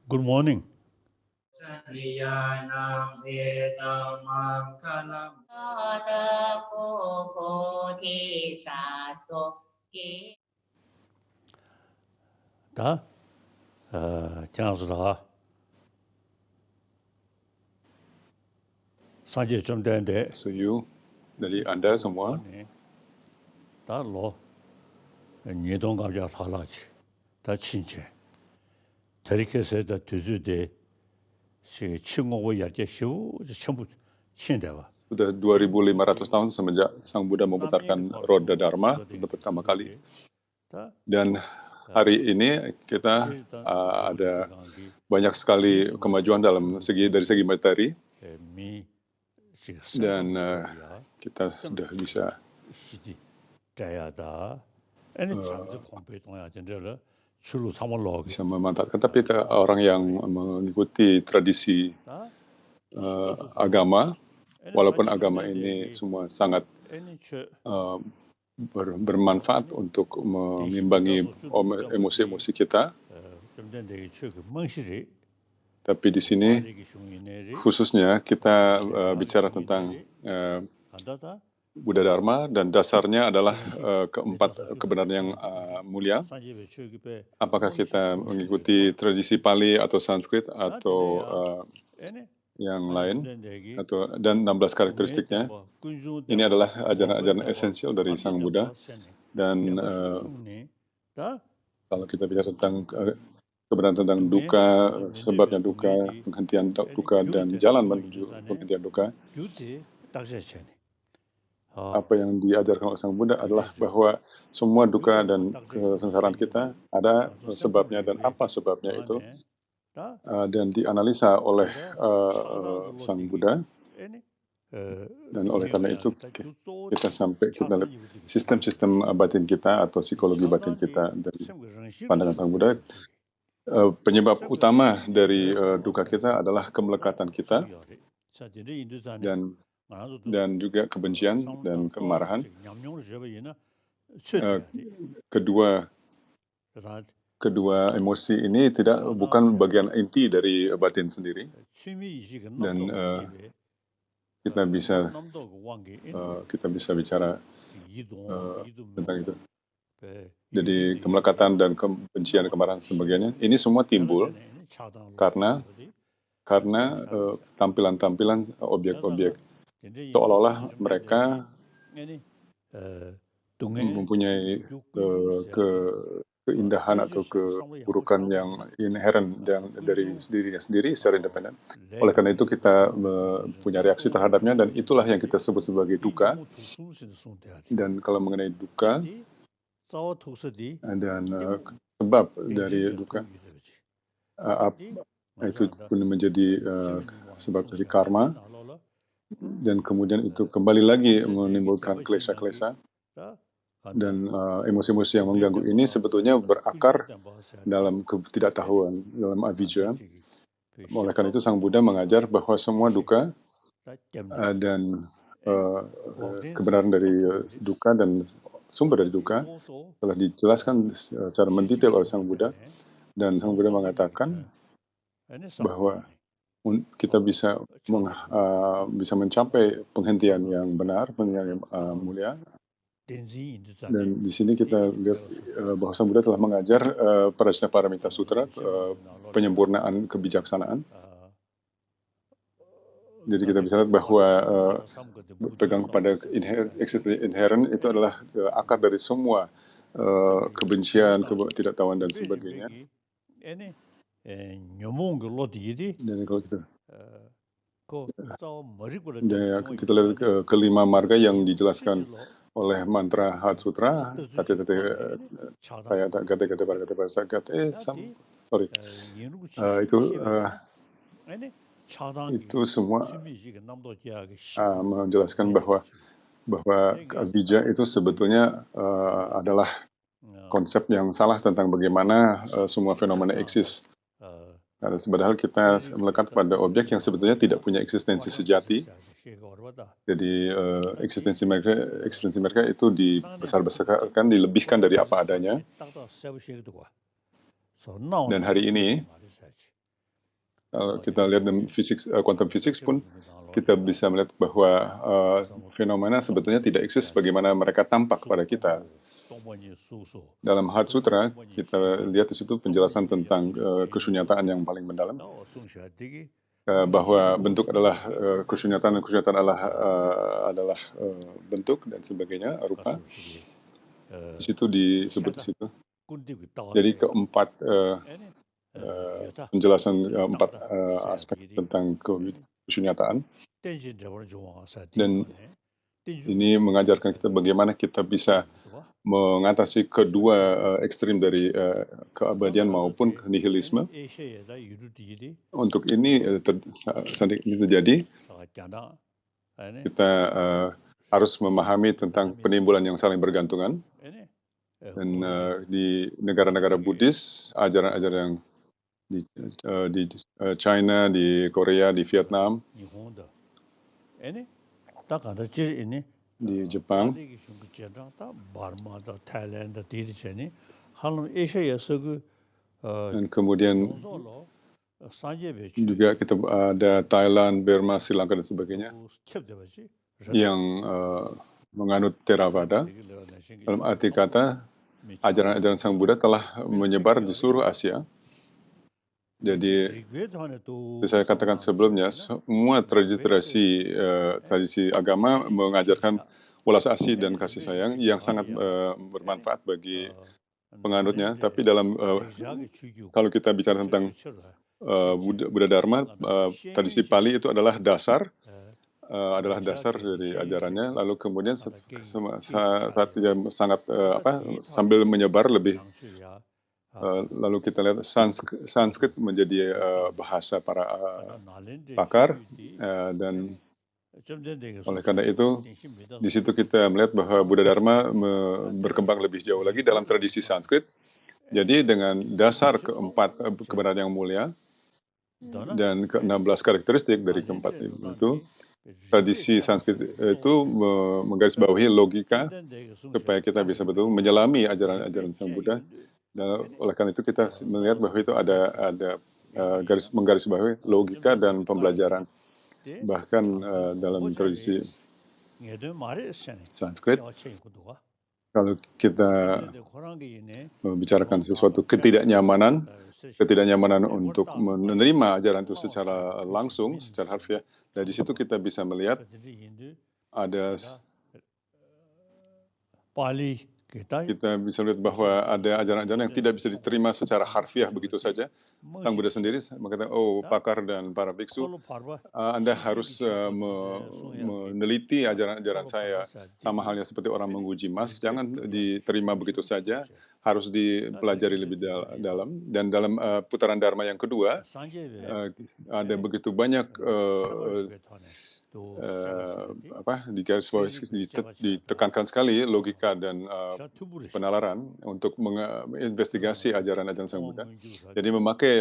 Good morning. สัริยานังเอตัมมังคลัมตะโกโพธิสัตโตเก 다, 장수다. 산지 좀 되는데, So you, dari Anda semua, 다 로, 니동 감자 살라지, 다 친체. 저렇게 다 두주대, 칭호고 야제 시우, 전부 친대와. sudah 2.500 tahun semenjak Sang Buddha memutarkan roda Dharma untuk pertama kali. Dan hari ini kita ada banyak sekali kemajuan dari segi materi, dan kita sudah bisa memanfaatkan. Tapi orang yang mengikuti tradisi agama, walaupun agama ini semua sangat bermanfaat untuk mengimbangi emosi-emosi kita, tapi di sini khususnya kita bicara tentang Buddha Dharma, dan dasarnya adalah keempat kebenaran yang mulia. Apakah kita mengikuti tradisi Pali atau Sanskrit atau yang lain, dan 16 karakteristiknya. Ini adalah ajaran-ajaran esensial dari Sang Buddha. Dan kalau kita bicara tentang kebenaran tentang duka, sebabnya duka, penghentian duka, dan jalan menuju penghentian duka, apa yang diajarkan oleh Sang Buddha adalah bahwa semua duka dan kesengsaraan kita ada sebabnya, dan apa sebabnya itu, dan dianalisa oleh Sang Buddha. Dan oleh karena itu kita lihat sistem-sistem batin kita atau psikologi batin kita dari pandangan Sang Buddha. Penyebab utama dari duka kita adalah kemelekatan kita, dan juga kebencian dan kemarahan. Kedua emosi ini bukan bagian inti dari batin sendiri, dan kita bisa bicara tentang itu. Jadi kemelekatan dan kebencian, kemarahan, sebagainya, ini semua timbul karena tampilan-tampilan objek-objek, seolah-olah mereka mempunyai keindahan atau keburukan yang inheren dari dirinya sendiri secara independen. Oleh karena itu kita punya reaksi terhadapnya, dan itulah yang kita sebut sebagai duka. Dan kalau mengenai duka dan sebab dari duka, itu pun menjadi sebab dari karma, dan kemudian itu kembali lagi menimbulkan klesa-klesa, dan emosi-emosi yang mengganggu ini sebetulnya berakar dalam ketidaktahuan, dalam avijja. Oleh karena itu Sang Buddha mengajar bahwa semua duka dan kebenaran dari duka dan sumber dari duka telah dijelaskan secara mendetail oleh Sang Buddha, dan Sang Buddha mengatakan bahwa kita bisa mencapai penghentian yang benar, penghentian yang mulia. Dan di sini kita lihat bahwa Sang Buddha telah mengajar Prajnaparamita Sutra, penyempurnaan kebijaksanaan. Jadi kita bisa lihat bahwa berpegang kepada eksistensi inheren itu adalah akar dari semua kebencian, ketidaktahuan, dan sebagainya. Dan kalau kita lihat kelima marga yang dijelaskan oleh mantra Hat Sutra, itu semua menjelaskan bahwa avijja itu sebetulnya adalah konsep yang salah tentang bagaimana semua fenomena eksis. Padahal kita melekat pada objek yang sebetulnya tidak punya eksistensi sejati. Jadi eksistensi mereka itu dibesar-besarkan, dilebihkan dari apa adanya. Dan hari ini Kalau kita lihat dalam quantum physics pun kita bisa melihat bahwa fenomena sebetulnya tidak eksis bagaimana mereka tampak pada kita. Dalam Heart Sutra, kita lihat di situ penjelasan tentang kesunyataan yang paling mendalam, bahwa bentuk adalah kesunyataan, dan kesunyataan adalah bentuk dan sebagainya, rupa. Di situ disebut di situ. Jadi keempat penjelasan empat aspek tentang kesunyataan, dan ini mengajarkan kita bagaimana kita bisa mengatasi kedua ekstrim dari keabadian maupun nihilisme. Untuk ini terjadi, kita harus memahami tentang penimbulan yang saling bergantungan. Dan di negara-negara Buddhis, ajaran-ajaran yang di China, di Korea, di Vietnam, di Jepang, dan kemudian juga kita ada Thailand, Burma, Sri Lanka, dan sebagainya yang menganut Theravada. Dalam arti kata, ajaran-ajaran Sang Buddha telah menyebar di seluruh Asia. Jadi, saya katakan sebelumnya, semua tradisi agama mengajarkan welas asih dan kasih sayang yang sangat bermanfaat bagi penganutnya. Tapi kalau kita bicara tentang Buddha Dharma, tradisi Pali itu adalah dasar dari ajarannya. Lalu kemudian saat dia sangat sambil menyebar lebih, lalu kita lihat Sanskrit menjadi bahasa para pakar, dan oleh karena itu di situ kita melihat bahwa Buddha Dharma berkembang lebih jauh lagi dalam tradisi Sanskrit. Jadi dengan dasar keempat kebenaran yang mulia dan ke-16 karakteristik dari keempat itu, tradisi Sanskrit itu menggarisbawahi logika supaya kita bisa betul menyelami ajaran-ajaran Sang Buddha. Dan oleh karena itu kita melihat bahwa itu ada menggarisbawahi logika dan pembelajaran. Bahkan dalam tradisi Sanskrit, kalau kita membicarakan sesuatu ketidaknyamanan untuk menerima ajaran itu secara langsung, secara harfiah, dari situ kita bisa melihat ada kita bisa lihat bahwa ada ajaran-ajaran yang tidak bisa diterima secara harfiah begitu saja. Sang Buddha sendiri mengatakan, pakar dan para biksu, Anda harus meneliti ajaran-ajaran saya. Sama halnya seperti orang menguji emas, jangan diterima begitu saja, harus dipelajari lebih dalam. Dan dalam putaran Dharma yang kedua, ada begitu banyak ditekankan sekali logika dan penalaran untuk menginvestigasi ajaran-ajaran Sang Buddha. Jadi memakai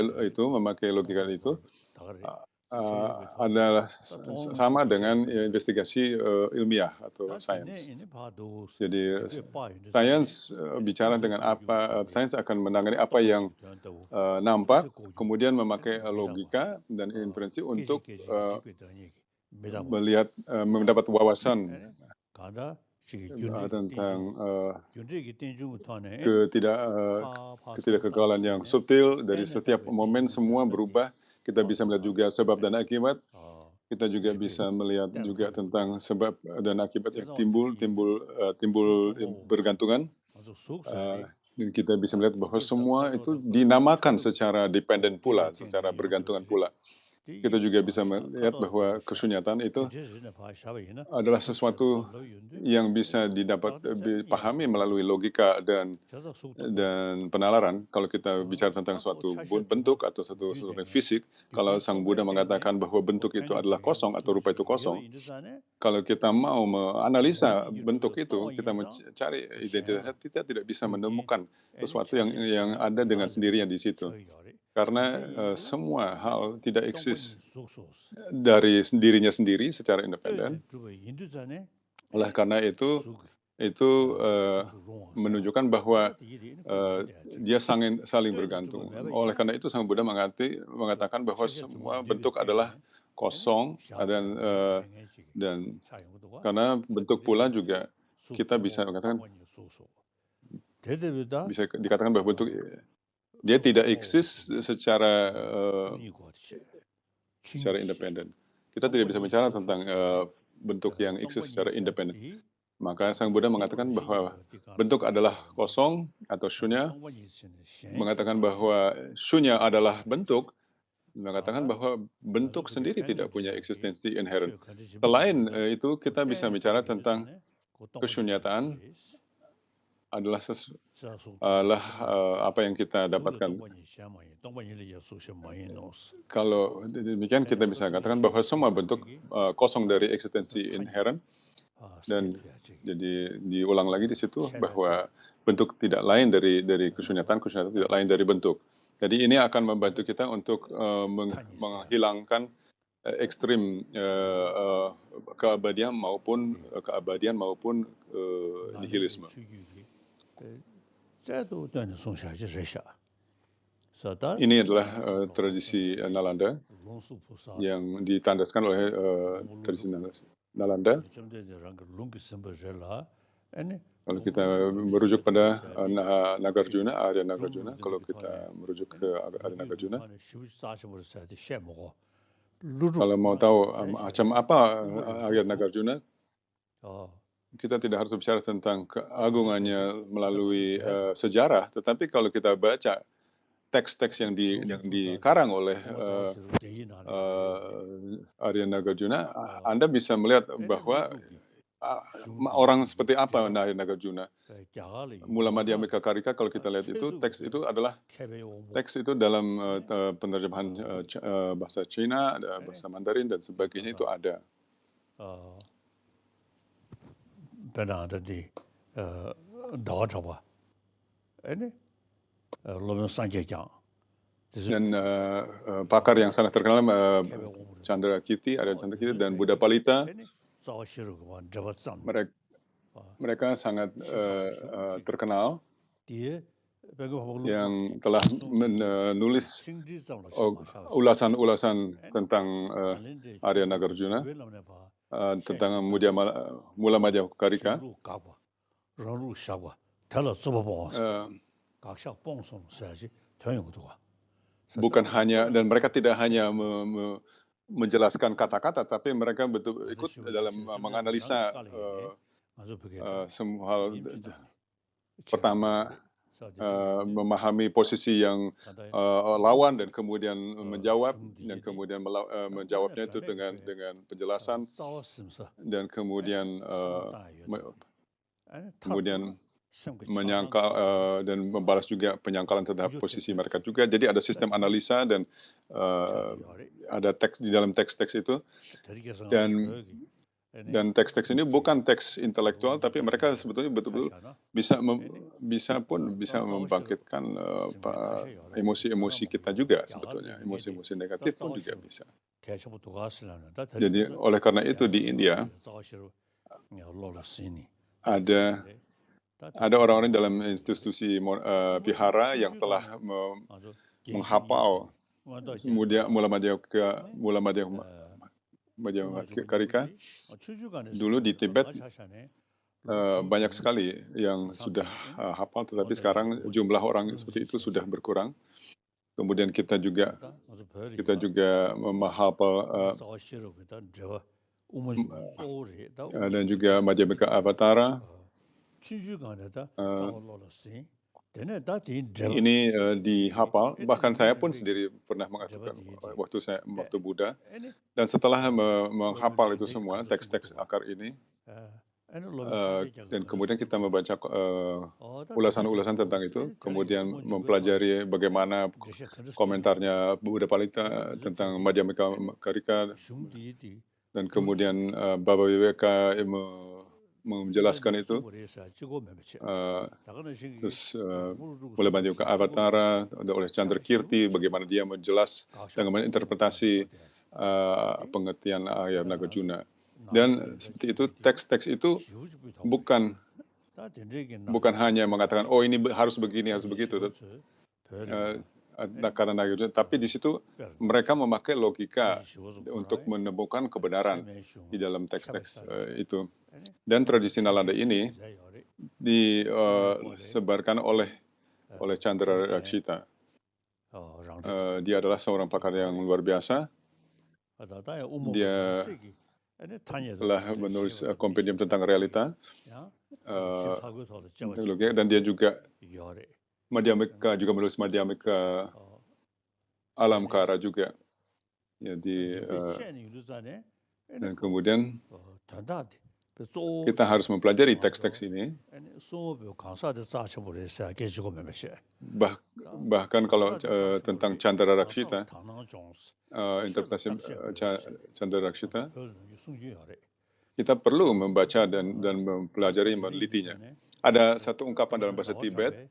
logika itu adalah sama dengan investigasi ilmiah atau sains. Jadi sains bicara dengan sains akan menangani apa yang nampak, kemudian memakai logika dan inferensi untuk melihat, mendapat wawasan tentang ketidakkekalan yang subtil. Dari setiap momen semua berubah. Kita bisa melihat juga sebab dan akibat. Kita juga bisa melihat juga tentang sebab dan akibat yang timbul bergantungan. Dan kita bisa melihat bahwa semua itu dinamakan secara dependen pula, secara bergantungan pula. Kita juga bisa melihat bahwa kesunyatan itu adalah sesuatu yang bisa dipahami melalui logika dan penalaran. Kalau kita bicara tentang suatu bentuk atau suatu fisik, kalau Sang Buddha mengatakan bahwa bentuk itu adalah kosong atau rupa itu kosong, kalau kita mau menganalisa bentuk itu, kita mencari identitas, kita tidak bisa menemukan sesuatu yang ada dengan sendirinya di situ. Karena semua hal tidak eksis dari dirinya sendiri secara independen. Oleh karena itu, itu menunjukkan bahwa dia saling bergantung. Oleh karena itu Sang Buddha mengatakan bahwa semua bentuk adalah kosong dan karena bentuk pula juga kita bisa mengatakan bisa dikatakan bahwa bentuk dia tidak eksis secara independen. Kita tidak bisa bicara tentang bentuk yang eksis secara independen. Maka Sang Buddha mengatakan bahwa bentuk adalah kosong atau shunya, mengatakan bahwa shunya adalah bentuk, mengatakan bahwa bentuk sendiri tidak punya eksistensi inherent. Selain itu, kita bisa bicara tentang kesyunyataan adalah apa yang kita dapatkan. Kalau demikian kita bisa katakan bahwa semua bentuk kosong dari eksistensi inherent, dan jadi diulang lagi di situ bahwa bentuk tidak lain dari kesyunyataan tidak lain dari bentuk. Jadi ini akan membantu kita untuk menghilangkan ekstrim keabadian maupun nihilisme. Ini adalah tradisi Nalanda yang ditandaskan oleh tradisi Nalanda. Kalau kita merujuk pada Arya Nagarjuna, kalau kita merujuk ke Arya Nagarjuna, kalau mau tahu macam apa Arya Nagarjuna, kita tidak harus bicara tentang keagungannya melalui sejarah, tetapi kalau kita baca teks-teks yang dikarang oleh Arya Nagarjuna, Anda bisa melihat bahwa orang seperti apa Arya Nagarjuna. Mula Madhyamika Karika, kalau kita lihat itu, teks itu adalah teks itu dalam penerjemahan bahasa Cina, bahasa Mandarin, dan sebagainya itu ada. Dan pakar yang sangat terkenal Chandra Kirti, dan Buddha Palita, mereka sangat terkenal yang telah menulis ulasan-ulasan tentang Arya Nagarjuna, tentang Mula Madhyamika Karika. Bukan hanya, dan mereka tidak hanya menjelaskan kata-kata, tapi mereka betul ikut dalam menganalisa semua hal. Pertama, memahami posisi yang lawan dan kemudian menjawab, dan kemudian menjawabnya itu dengan penjelasan, dan kemudian menyangkal dan membalas juga penyangkalan terhadap posisi mereka juga. Jadi ada sistem analisa dan ada teks di dalam teks-teks itu, dan teks-teks ini bukan teks intelektual, tapi mereka sebetulnya betul-betul bisa membangkitkan emosi-emosi kita juga sebetulnya, emosi-emosi negatif pun juga bisa. Jadi oleh karena itu di India ada orang-orang dalam institusi vihara yang telah menghafal Mula Madhyamika Karika. Dulu di Tibet banyak sekali yang sudah hafal, tetapi sekarang jumlah orang seperti itu sudah berkurang. Kemudian kita juga menghafal dan juga Madhyamika Avatara. Ini dihafal, bahkan saya pun sendiri pernah mengatakan waktu Buddha, dan setelah menghafal itu semua teks-teks akar ini, dan kemudian kita membaca ulasan-ulasan tentang itu, kemudian mempelajari bagaimana komentarnya Buddha Palita tentang Madhyamika Karika, dan kemudian Baba Viveka menjelaskan itu, terus Mula Madhyamika Avatara oleh Chandra Kirti, bagaimana dia dengan menginterpretasi pengertian Arya Nagarjuna. Dan seperti itu, teks-teks itu bukan bukan hanya mengatakan, oh ini harus begini, harus begitu, karena gitu, tapi di situ mereka memakai logika untuk menemukan kebenaran di dalam teks-teks itu. Dan tradisi Nalanda ini disebarkan oleh Chandra Rakshita. Dia adalah seorang pakar yang luar biasa. Dia telah menulis kompendium tentang realita, dan dia juga Madhyamika, juga menulis Madhyamika Alam Kara juga. Jadi, dan kemudian kita harus mempelajari teks-teks ini. Bahkan kalau tentang Chandra Rakshita, interpretasi Chandra Rakshita, kita perlu membaca dan mempelajari, menelitinya. Ada satu ungkapan dalam bahasa Tibet,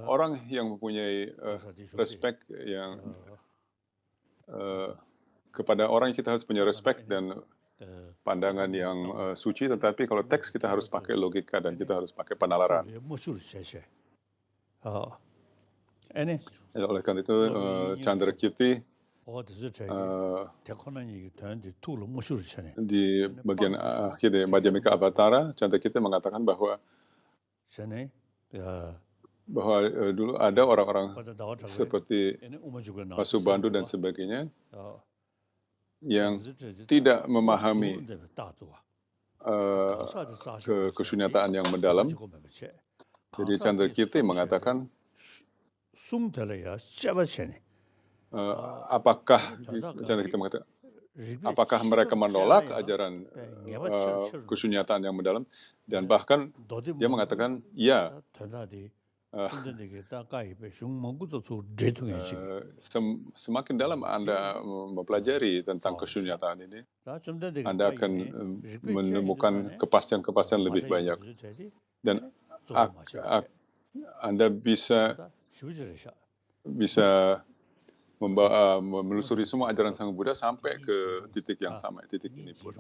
orang yang mempunyai respect yang kepada orang, kita harus punya respect dan pandangan yang suci, tetapi kalau teks kita harus pakai logika dan kita harus pakai penalaran. Oleh karena itu, Chandra Kirti di bagian akhir dari Madhyamika Avatara, Chandra Kirti mengatakan bahwa dulu ada orang-orang seperti Vasubandhu dan sebagainya yang tidak memahami kesunyataan yang mendalam. Jadi Chandra Kirti mengatakan, apakah mereka menolak ajaran kesunyataan yang mendalam, dan bahkan dia mengatakan, ya, semakin dalam Anda mempelajari tentang kesunyataan ini, Anda akan menemukan kepastian-kepastian lebih banyak. Dan Anda bisa menelusuri semua ajaran Sang Buddha sampai ke titik yang sama, titik ini pun.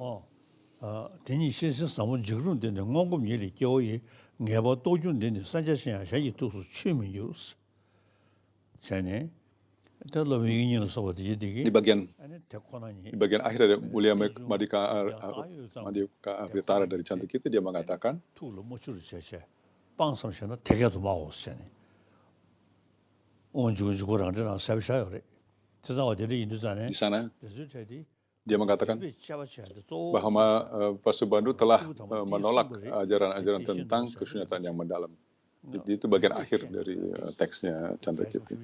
Di bagian akhir dari Mulia Madhyamika Avatara dari Chandra Kirti, dia mengatakan, di sana dia mengatakan bahwa Vasubandhu telah menolak ajaran-ajaran tentang kesunyataan yang mendalam. Itu bagian akhir dari teksnya Chandra Kirti.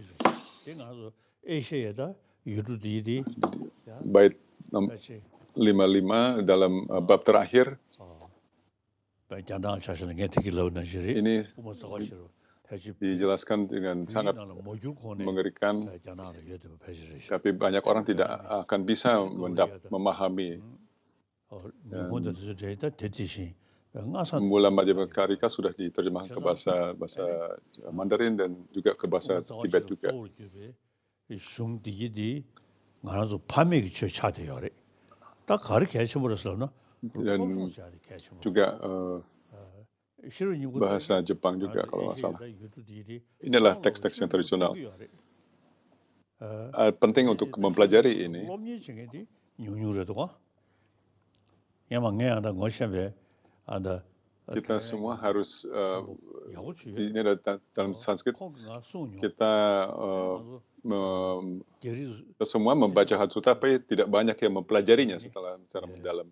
Bait 55 dalam bab terakhir ini dijelaskan dengan sangat mengerikan, tapi banyak orang tidak akan bisa memahami. Mula Madhyamika Karika sudah diterjemahkan ke bahasa Mandarin dan juga ke bahasa Tibet juga. Dan juga bahasa Jepang juga kalau nggak salah. Inilah teks-teks yang tradisional. Penting untuk mempelajari ini. Kita semua harus, ini dalam Sanskrit, kita semua membaca Hatsuta, tapi tidak banyak yang mempelajarinya secara mendalam.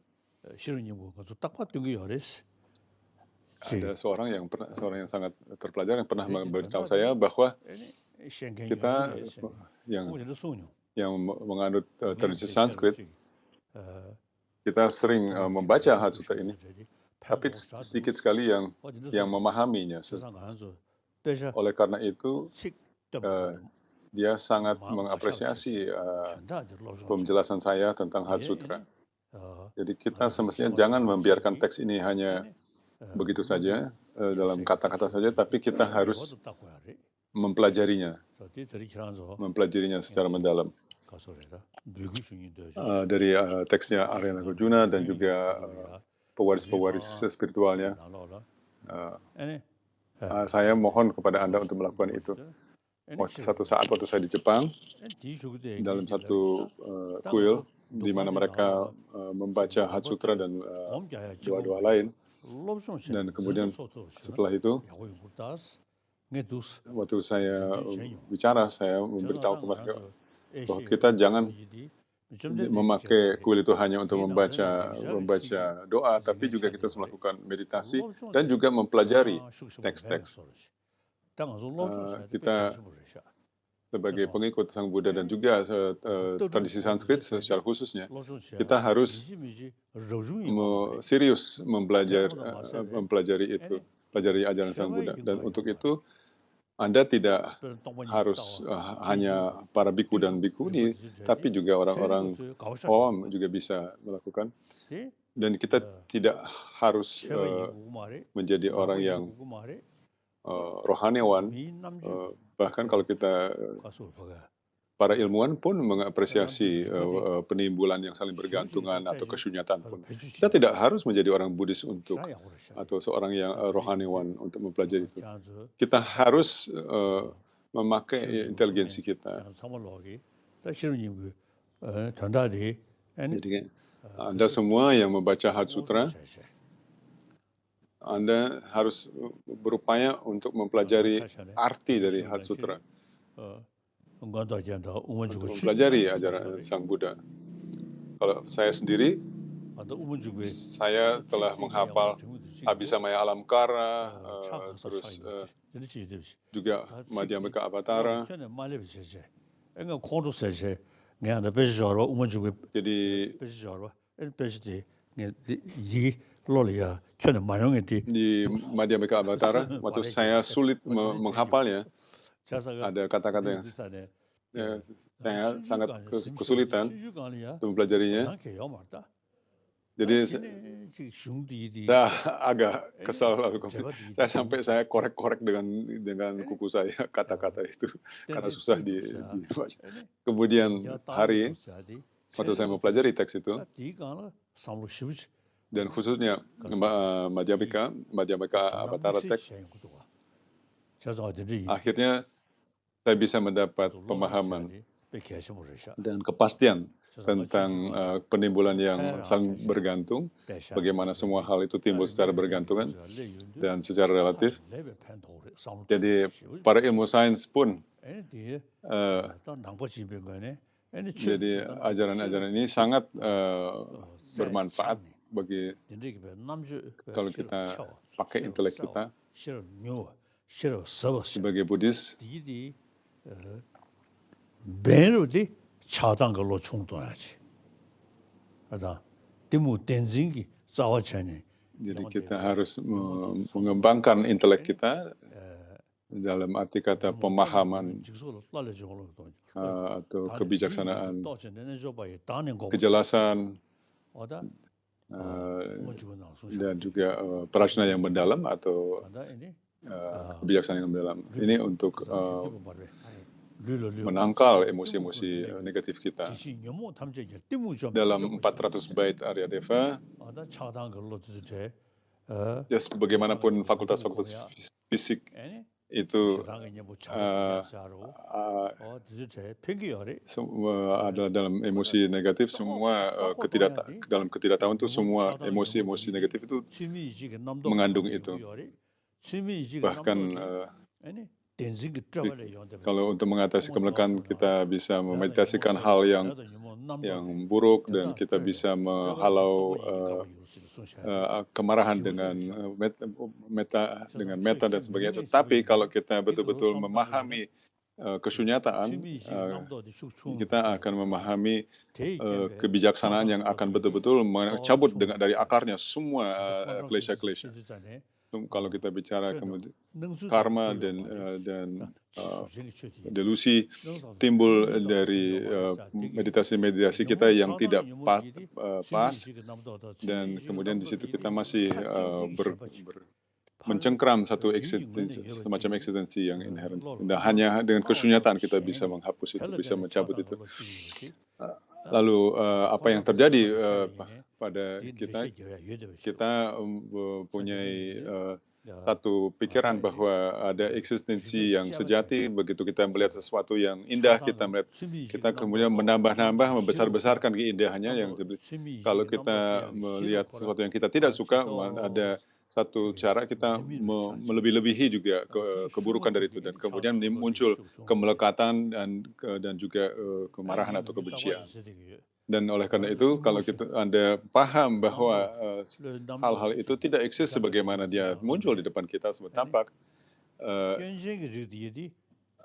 Ada seorang yang sangat terpelajar yang pernah memberitahu saya bahwa kita yang menganut tradisi Sanskrit, kita sering membaca Hatsuta ini, tapi sedikit sekali yang memahaminya. Oleh karena itu, dia sangat mengapresiasi penjelasan saya tentang Hatsutra. Jadi kita semestinya jangan membiarkan teks ini hanya begitu saja, dalam kata-kata saja, tapi kita harus mempelajarinya secara mendalam. Dari teksnya Aryana Arjuna dan juga pewaris-pewaris spiritualnya, saya mohon kepada Anda untuk melakukan itu. Satu saat waktu saya di Jepang, dalam satu kuil di mana mereka membaca Hatsutra dan doa-doa lain, dan kemudian setelah itu, waktu saya bicara, saya memberitahu ke mereka bahwa kita jangan memakai kuil itu hanya untuk membaca doa, tapi juga kita harus melakukan meditasi dan juga mempelajari teks-teks. Kita sebagai pengikut Sang Buddha dan juga tradisi Sanskrit secara khususnya, kita harus serius mempelajari itu, pelajari ajaran Sang Buddha. Dan untuk itu, Anda tidak harus hanya para biku dan bikuni, tapi juga orang-orang awam juga bisa melakukan. Dan kita tidak harus menjadi orang yang rohaniawan. Bahkan kalau kita, para ilmuwan pun mengapresiasi penimbulan yang saling bergantungan atau kesyunyatan pun. Kita tidak harus menjadi orang Buddhis atau seorang yang rohaniawan untuk mempelajari itu. Kita harus memakai inteligensi kita. Jadi Anda semua yang membaca Hatsutra, Anda harus berupaya untuk mempelajari arti dari Hatsutra. Untuk mempelajari ajaran Sang Buddha. Kalau saya sendiri, saya telah menghafal Abhisamaya Alamkara, terus juga Madhyamaka Avatara. Jadi di Madhyamaka Avatara, waktu saya sulit menghafalnya, ada kata-kata yang saya sangat kesulitan untuk mempelajarinya. Jadi saya agak kesal lalu saya korek-korek dengan kuku saya kata-kata itu karena susah dibaca. Kemudian hari waktu saya mempelajari teks itu, dan khususnya Madhyamaka Avatara teks, akhirnya saya bisa mendapat pemahaman dan kepastian tentang penimbulan yang saling bergantung, bagaimana semua hal itu timbul secara bergantungan dan secara relatif. Jadi para ilmu sains pun, jadi ajaran-ajaran ini sangat bermanfaat bagi kalau kita pakai intelek kita sebagai Buddhis. Jadi kita harus mengembangkan intelek kita dalam arti kata pemahaman atau kebijaksanaan, kejelasan, dan juga prajna yang mendalam atau kebijaksanaan yang mendalam. Ini untuk menangkal emosi-emosi negatif kita. Dalam 400 bait Aryadeva, bagaimanapun fakultas-fakultas fisik itu ada dalam emosi negatif, semua dalam ketidaktahuan itu semua emosi-emosi negatif itu mengandung itu. Bahkan kalau untuk mengatasi kemelekan, kita bisa memeditasikan hal yang buruk dan kita bisa menghalau kemarahan dengan meta dan sebagainya. Tapi kalau kita betul-betul memahami kesyunyataan, kita akan memahami kebijaksanaan yang akan betul-betul mencabut dari akarnya semua klesha-klesha. Kalau kita bicara kemudian karma dan delusi timbul dari meditasi kita yang tidak pas, dan kemudian di situ kita masih mencengkram satu semacam eksistensi yang inherent. Dan hanya dengan kesyunyataan kita bisa menghapus itu, bisa mencabut itu. Lalu apa yang terjadi pada kita mempunyai satu pikiran bahwa ada eksistensi yang sejati. Begitu kita melihat sesuatu yang indah, kita kemudian menambah-nambah, membesar-besarkan keindahannya. Kalau kita melihat sesuatu yang kita tidak suka, ada satu cara kita melebih-lebihi juga keburukan dari itu, dan kemudian muncul kemelekatan dan juga kemarahan atau kebencian. Dan oleh karena itu, kalau Anda paham bahwa hal-hal itu tidak eksis sebagaimana dia muncul di depan kita sebagai tampak,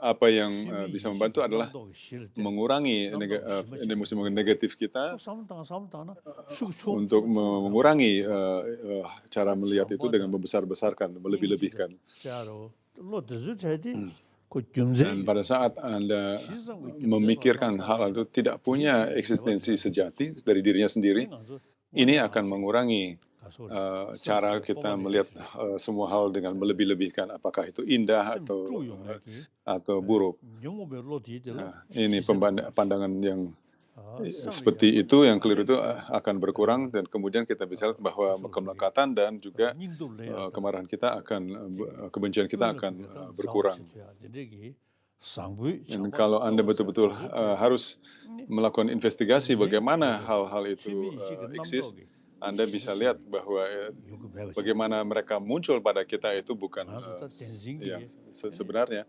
apa yang bisa membantu adalah mengurangi emosi negatif kita, untuk mengurangi cara melihat itu dengan membesar-besarkan, melebih-lebihkan. Dan pada saat Anda memikirkan hal itu tidak punya eksistensi sejati dari dirinya sendiri, ini akan mengurangi cara kita melihat semua hal dengan melebih-lebihkan, apakah itu indah atau buruk. Ini pandangan yang seperti itu, yang keliru itu akan berkurang, dan kemudian kita bisa lihat bahwa kemelekatan dan juga kemarahan kita kebencian kita akan berkurang. Dan kalau Anda betul-betul harus melakukan investigasi bagaimana hal-hal itu eksis, Anda bisa lihat bahwa bagaimana mereka muncul pada kita itu bukan yang sebenarnya,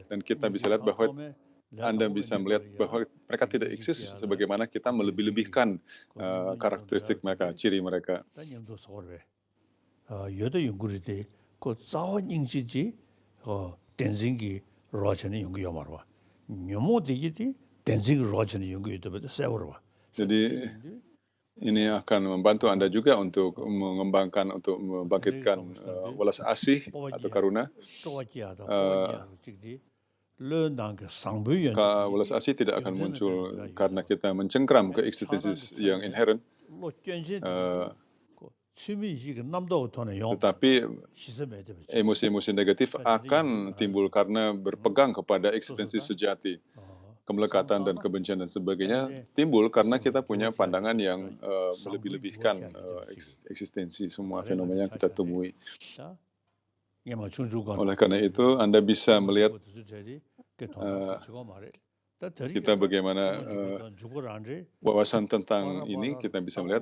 dan kita bisa lihat bahwa Anda bisa melihat bahwa mereka tidak eksis sebagaimana kita melebih-lebihkan karakteristik mereka, ciri mereka. Jadi ini akan membantu Anda juga untuk mengembangkan, untuk membangkitkan welas asih atau karuna. Welas asih tidak akan muncul karena kita mencengkram ke eksistensi yang inherent, tetapi emosi-emosi negatif akan timbul karena berpegang kepada eksistensi sejati. Kemelekatan dan kebencian dan sebagainya timbul karena kita punya pandangan yang melebih-lebihkan eksistensi semua fenomena yang kita temui. Oleh karena itu, Anda bisa melihat kita bagaimana wawasan tentang ini, kita bisa melihat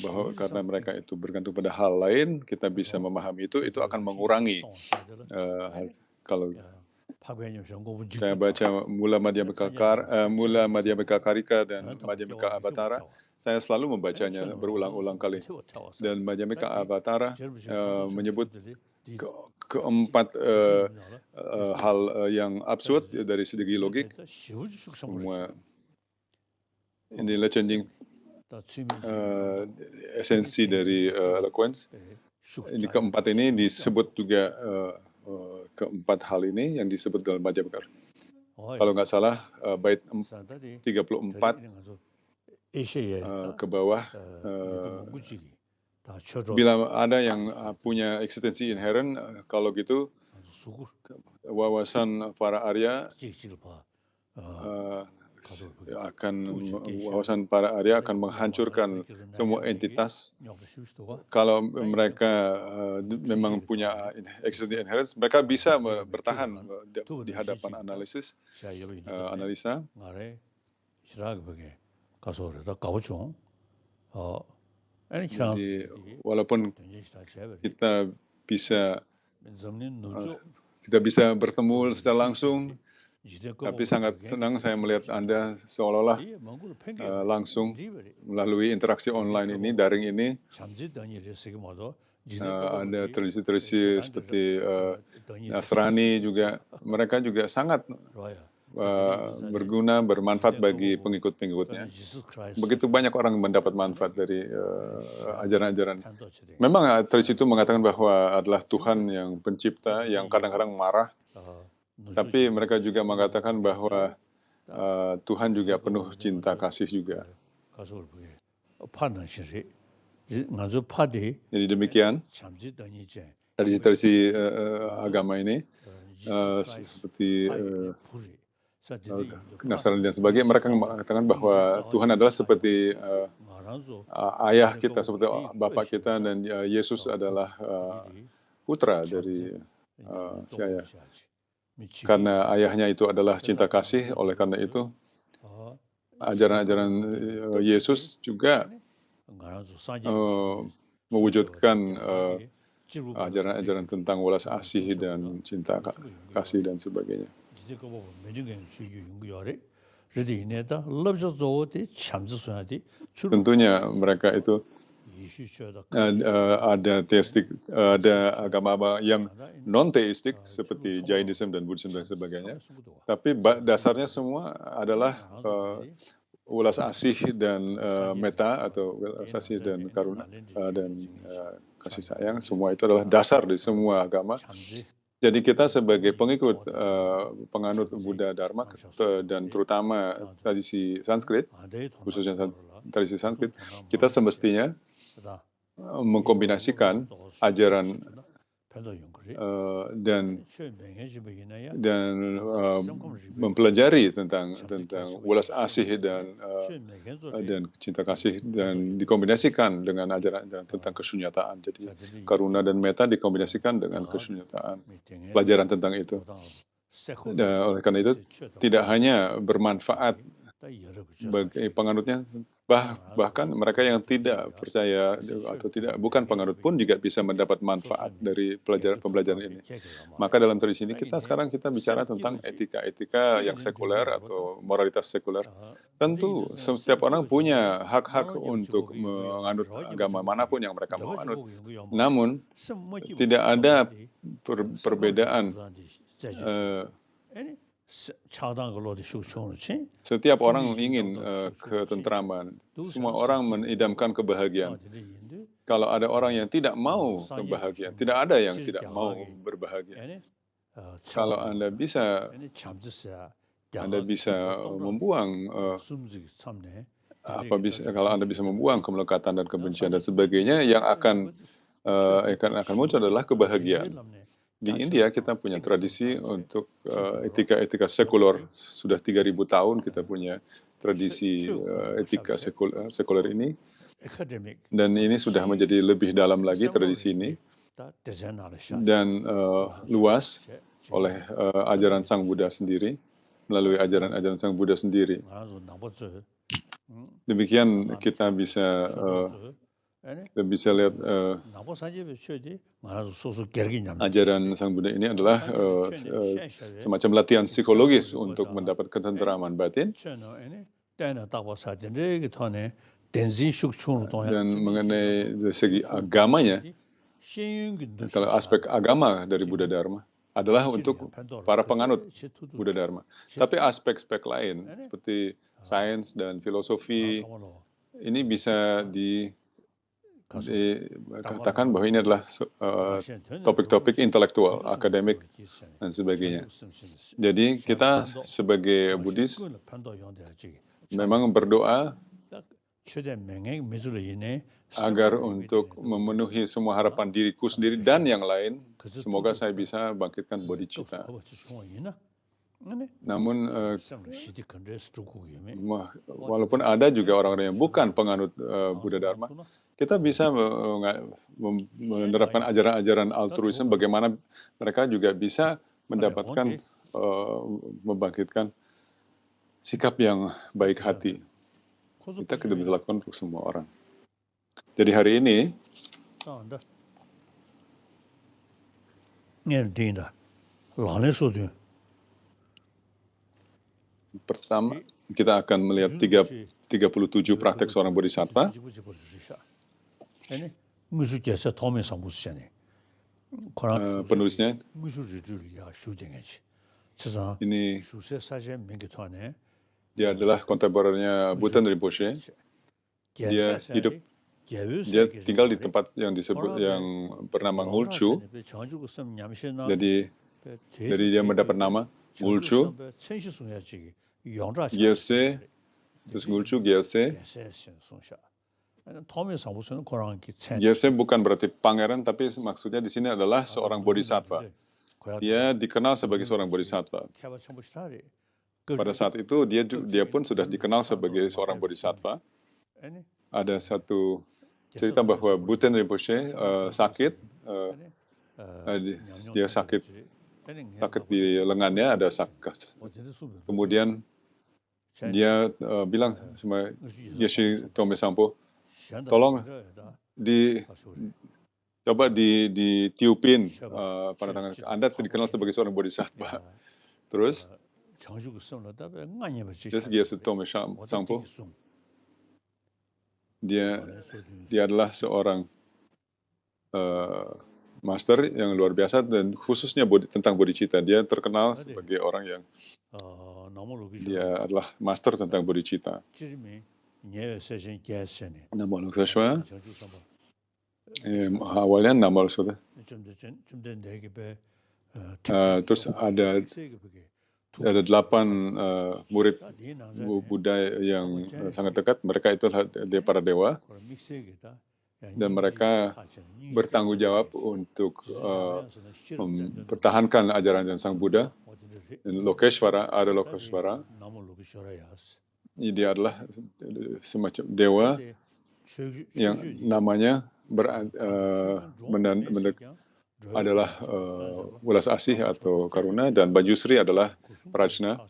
bahwa karena mereka itu bergantung pada hal lain, kita bisa memahami itu akan mengurangi. Kalau saya baca Mula Madhyamika Karika dan Madhyamika Avatara, saya selalu membacanya berulang-ulang kali. Dan Madhyamika Avatara menyebut keempat hal yang absurd dari segi logik. Semua ini changing esensi dari eloquence. Ini keempat ini disebut juga keempat hal ini yang disebut dalam Madhyamika. Kalau nggak salah, bait 34 ke bawah, bila ada yang punya eksistensi inherent, kalau gitu wawasan para Arya akan menghancurkan semua entitas. Kalau mereka memang punya eksistensi inherent, mereka bisa bertahan di hadapan analisa. Jadi walaupun kita bisa bertemu secara langsung, tapi sangat senang saya melihat Anda seolah-olah langsung melalui interaksi online ini, daring ini. Ada tradisi-tradisi seperti Nasrani juga, mereka juga sangat berguna, bermanfaat bagi pengikut-pengikutnya. Begitu banyak orang mendapat manfaat dari ajaran-ajaran. Memang tradisi itu mengatakan bahwa adalah Tuhan yang pencipta, yang kadang-kadang marah. Tapi mereka juga mengatakan bahwa Tuhan juga penuh cinta kasih juga. Jadi demikian tradisi agama ini seperti Nasrani dan sebagainya, mereka mengatakan bahwa Tuhan adalah seperti ayah kita, seperti bapak kita, dan Yesus adalah putra dari si ayah. Karena ayahnya itu adalah cinta kasih, oleh karena itu ajaran-ajaran Yesus juga mewujudkan ajaran-ajaran tentang welas asih dan cinta kasih dan sebagainya. Tentunya mereka itu ada agama yang non-teistik seperti Jainism dan Buddhism dan sebagainya, tapi dasarnya semua adalah welas asih dan metta atau welas asih dan karuna dan kasih sayang. Semua itu adalah dasar di semua agama. Jadi kita sebagai pengikut penganut Buddha Dharma dan terutama tradisi Sanskrit, khususnya tradisi Sanskrit, kita semestinya mengkombinasikan ajaran dan mempelajari tentang welas asih dan cinta kasih, dan dikombinasikan dengan ajaran tentang kesunyataan. Jadi karuna dan metta dikombinasikan dengan kesunyataan, pelajaran tentang itu. Dan oleh karena itu tidak hanya bermanfaat bagi penganutnya, bahkan mereka yang tidak percaya atau bukan penganut pun juga bisa mendapat manfaat dari pembelajaran ini. Maka dalam tradisi ini kita bicara tentang etika-etika yang sekuler atau moralitas sekuler. Tentu setiap orang punya hak-hak untuk menganut agama manapun yang mereka mau anut. Namun tidak ada perbedaan. Setiap orang ingin ketentraman. Semua orang mengidamkan kebahagiaan. Kalau ada orang yang tidak mau kebahagiaan, tidak ada yang tidak mau berbahagia. Kalau Anda bisa membuang kalau Anda bisa membuang kemelekatan dan kebencian dan sebagainya, yang akan muncul adalah kebahagiaan. Di India kita punya tradisi untuk etika sekuler. Sudah 3.000 tahun kita punya tradisi etika sekuler ini. Dan ini sudah menjadi lebih dalam lagi tradisi ini. Dan luas oleh ajaran Sang Buddha sendiri, melalui ajaran-ajaran Sang Buddha sendiri. Demikian kita bisa lihat ajaran Sang Buddha ini adalah semacam latihan psikologis untuk mendapat ketenteraman batin. Dan mengenai segi agamanya, kalau aspek agama dari Buddha Dharma adalah untuk para penganut Buddha Dharma. Tapi aspek-aspek lain seperti sains dan filosofi ini bisa dikatakan bahwa ini adalah topik-topik intelektual, akademik, dan sebagainya. Jadi kita sebagai Buddhis memang berdoa agar untuk memenuhi semua harapan diriku sendiri dan yang lain, semoga saya bisa bangkitkan bodhicitta. Namun, walaupun ada juga orang-orang yang bukan penganut Buddha Dharma, kita bisa menerapkan ajaran-ajaran altruisme, bagaimana mereka juga bisa mendapatkan, membangkitkan sikap yang baik hati. Kita bisa lakukan untuk semua orang. Jadi hari ini, pertama kita akan melihat 37 praktek seorang bodhisattva. Penulisnya ini, dia adalah kontemporernya Bhutan Rinpoche. Dia tinggal di tempat yang bernama Ngulchu. Jadi dia mendapat nama Ngulchu, Gyaltse, terus Ngulchu, Gyaltse. Gyaltse bukan berarti pangeran, tapi maksudnya di sini adalah seorang bodhisattva. Dia dikenal sebagai seorang bodhisattva. pada saat itu dia pun sudah dikenal sebagai seorang bodhisattva. Ada satu cerita bahwa Bhutan Rinpoche sakit, dia sakit di lengannya, ada sakas. Kemudian dia bilang sama Yeshi Tome Sampo, tolong coba ditiupin pada tangan. Anda dikenal sebagai seorang bodhisattva. Terus Yeshi Tome Sampo, dia adalah seorang master yang luar biasa, dan khususnya tentang bodhicitta. Dia terkenal sebagai orang yang dia adalah master tentang bodhicitta. Namo Luksashwa. Awalnya Namo Luksashwa. Terus ada 8 murid Buddha yang sangat dekat. Mereka itu para dewa, dan mereka bertanggung jawab untuk mempertahankan ajaran Sang Buddha. Dan Lokeshwara, ada Lokeshwara, dia adalah semacam dewa yang namanya adalah welas asih atau karuna, dan Bajusri adalah prajna.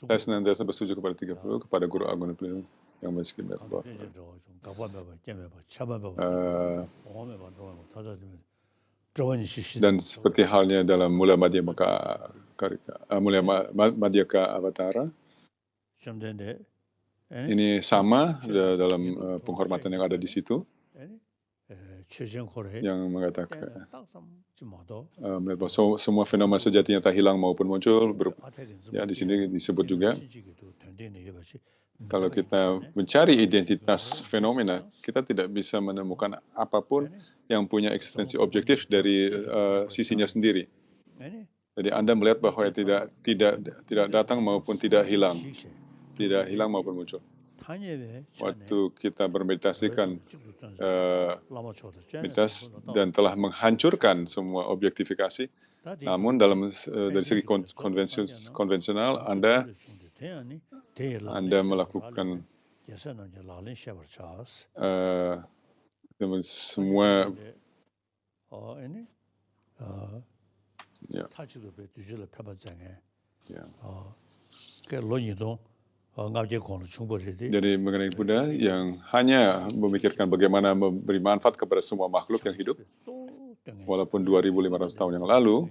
Saya senantiasa bersetuju kepada 30, kepada Guru Agung dan Pelindung yang miskin. Dan seperti halnya dalam Mulia Madhyaka Avatara, ini sama dalam penghormatan yang ada di situ, yang mengatakan bahwa semua fenomena sejatinya tak hilang maupun muncul. Ya, di sini disebut juga, kalau kita mencari identitas fenomena, kita tidak bisa menemukan apapun yang punya eksistensi objektif dari sisinya sendiri. Jadi Anda melihat bahwa tidak datang maupun tidak hilang maupun muncul. Waktu kita bermeditasikan meditas dan telah menghancurkan semua objektifikasi, namun dari segi konvensional Anda melakukan semua jadi mengenai Buddha yang hanya memikirkan bagaimana memberi manfaat kepada semua makhluk yang hidup, walaupun 2.500 tahun yang lalu,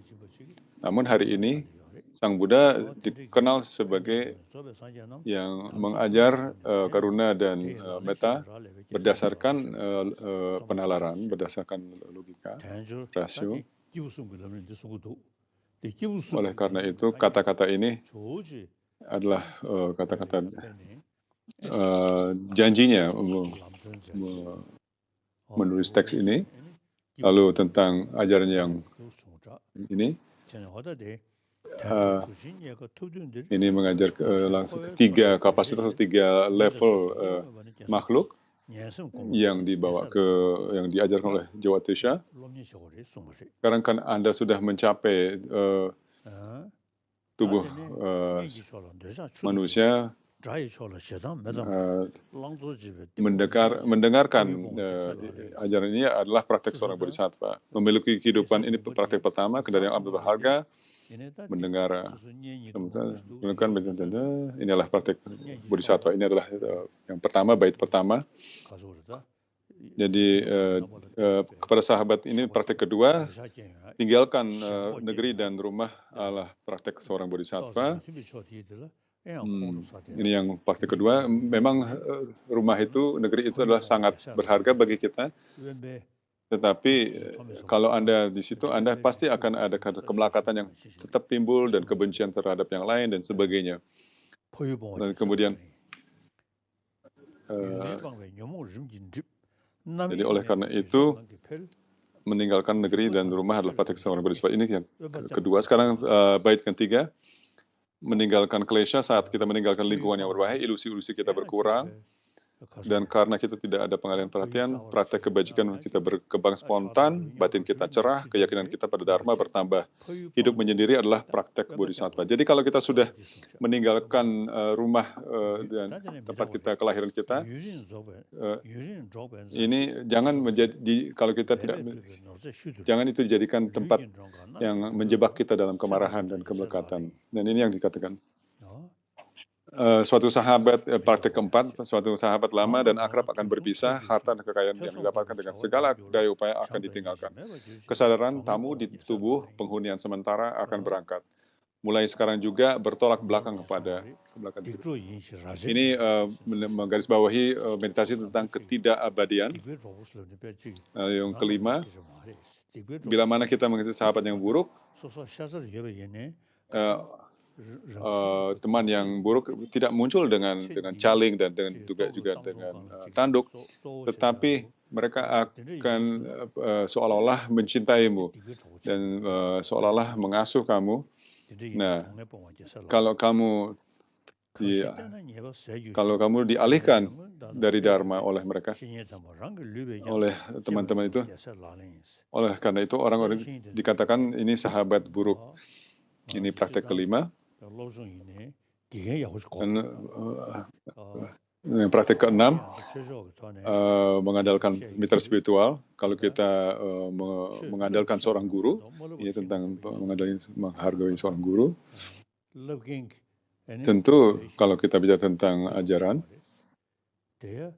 namun hari ini Sang Buddha dikenal sebagai yang mengajar karuna dan metta berdasarkan penalaran, berdasarkan logika, rasio. Oleh karena itu, kata-kata ini adalah kata-kata janjinya menulis teks ini, lalu tentang ajaran yang ini mengajar langsung 3 kapasitas atau 3 level makhluk yang yang diajarkan oleh Jawatesha. Sekarang kan Anda sudah mencapai tubuh manusia, mendengarkan ajaran ini adalah praktek seorang bodhisattva. Memiliki kehidupan ini praktek pertama, kendali yang amat berharga, mendengar, ini adalah praktek bodhisattva. Ini adalah yang pertama, bait pertama. Jadi kepada sahabat ini praktek kedua, tinggalkan negeri dan rumah adalah praktek seorang bodhisattva. Ini yang praktek kedua. Memang rumah itu, negeri itu adalah sangat berharga bagi kita. Tetapi kalau Anda di situ, Anda pasti akan ada kemelekatan yang tetap timbul dan kebencian terhadap yang lain dan sebagainya. Dan kemudian jadi oleh karena itu meninggalkan negeri dan rumah adalah praktek seorang bodhisattva. Ini yang kedua. Sekarang bait ketiga, meninggalkan klesha. Saat kita meninggalkan lingkungan yang berbahaya, ilusi-ilusi kita berkurang. Dan karena kita tidak ada pengalihan perhatian, praktek kebajikan kita berkembang spontan, batin kita cerah, keyakinan kita pada Dharma bertambah. Hidup menyendiri adalah praktek bodhisattva. Jadi kalau kita sudah meninggalkan rumah dan tempat kita kelahiran kita, ini jangan menjadi, kalau kita tidak, jangan itu dijadikan tempat yang menjebak kita dalam kemarahan dan kemelekatan. Dan ini yang dikatakan. Suatu sahabat, praktek keempat, suatu sahabat lama dan akrab akan berpisah, harta dan kekayaan yang didapatkan dengan segala daya upaya akan ditinggalkan. Kesadaran tamu di tubuh penghunian sementara akan berangkat. Mulai sekarang juga bertolak belakang kepada belakang diri. Ini menggarisbawahi meditasi tentang ketidakabadian. Yang kelima, bila mana kita mengikuti sahabat yang buruk, teman yang buruk tidak muncul dengan caling dan juga dengan tanduk, tetapi mereka akan seolah-olah mencintaimu dan seolah-olah mengasuh kamu. Nah, kalau kamu dialihkan dari Dharma oleh mereka, oleh teman-teman itu, oleh karena itu orang-orang dikatakan ini sahabat buruk. Ini praktek kelima. Dan praktek keenam, mengandalkan mitra spiritual. Kalau kita mengandalkan seorang guru, ini tentang menghargai seorang guru. Tentu kalau kita bicara tentang ajaran,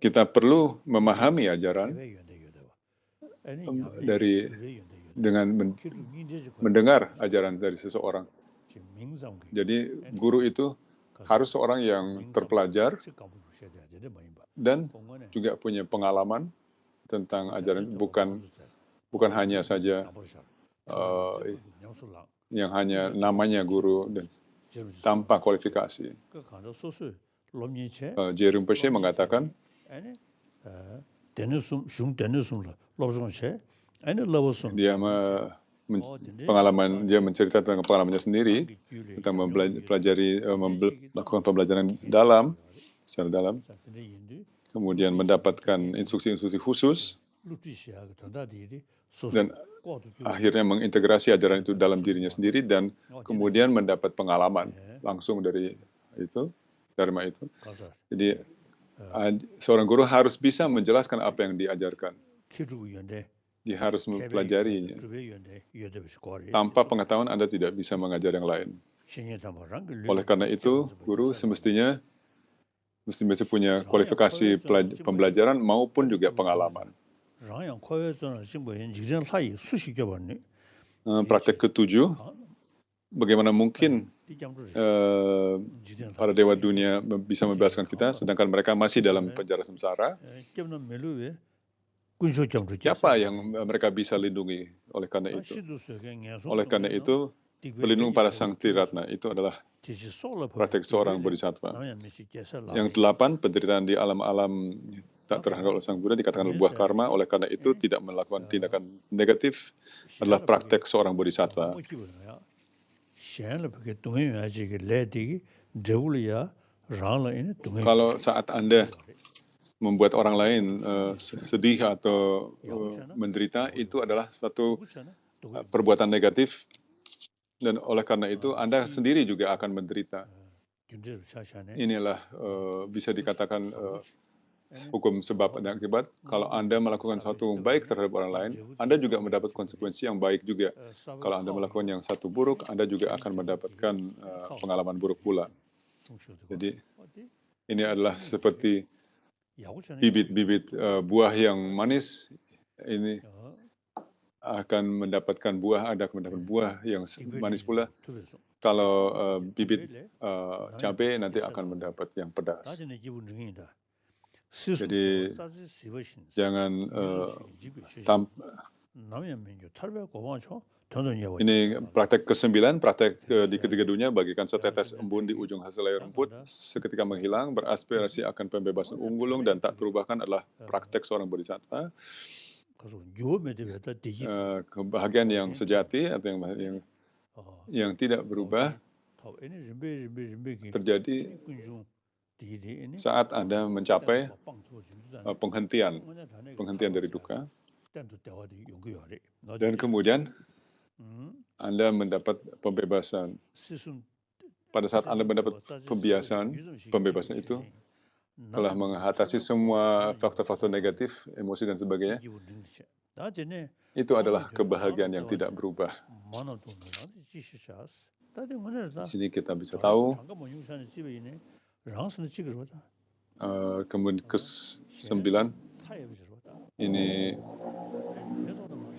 kita perlu memahami ajaran dengan mendengar ajaran dari seseorang. Jadi guru itu harus seorang yang terpelajar dan juga punya pengalaman tentang ajaran, bukan hanya saja yang hanya namanya guru dan tanpa kualifikasi. Jerome Pesce mengatakan, dia menceritakan tentang pengalamannya sendiri tentang melakukan pembelajaran secara dalam, kemudian mendapatkan instruksi-instruksi khusus dan akhirnya mengintegrasi ajaran itu dalam dirinya sendiri dan kemudian mendapat pengalaman langsung dari itu, Dharma itu. Jadi seorang guru harus bisa menjelaskan apa yang diajarkan. Dia harus mempelajarinya. Tanpa pengetahuan Anda tidak bisa mengajar yang lain. Oleh karena itu, guru semestinya mesti punya kualifikasi pembelajaran maupun juga pengalaman. Praktek ketujuh, bagaimana mungkin para dewa dunia bisa membebaskan kita, sedangkan mereka masih dalam penjara samsara. Siapa yang mereka bisa lindungi? Oleh karena itu, pelindung para sang Triratna itu adalah praktek seorang bodhisattva. Yang 8, penderitaan di alam-alam tak terhangga oleh sang Buddha dikatakan buah karma. Oleh karena itu, tidak melakukan tindakan negatif adalah praktek seorang bodhisattva. Kalau saat Anda membuat orang lain sedih atau menderita, itu adalah suatu perbuatan negatif, dan oleh karena itu Anda sendiri juga akan menderita. Inilah bisa dikatakan hukum sebab dan akibat. Kalau Anda melakukan sesuatu baik terhadap orang lain, Anda juga mendapat konsekuensi yang baik juga. Kalau Anda melakukan yang satu buruk, Anda juga akan mendapatkan pengalaman buruk pula. Jadi ini adalah seperti bibit-bibit buah yang manis, ini akan mendapatkan buah, Anda akan mendapatkan buah yang manis pula. Kalau bibit cabai, nanti akan mendapat yang pedas. Jadi jangan ini praktek ke-9, praktek di ketiga dunia, bagikan setetes embun di ujung hasil layar rumput, seketika menghilang, beraspirasi akan pembebasan unggulung dan tak terubahkan adalah praktek seorang bodhisattva. Kebahagiaan yang sejati atau yang tidak berubah terjadi saat Anda mencapai penghentian dari duka, dan kemudian Anda mendapat pembebasan. Pada saat Anda mendapat pembebasan itu telah mengatasi semua faktor-faktor negatif, emosi dan sebagainya, itu adalah kebahagiaan yang tidak berubah. Di sini kita bisa tahu, kemudian ke-9,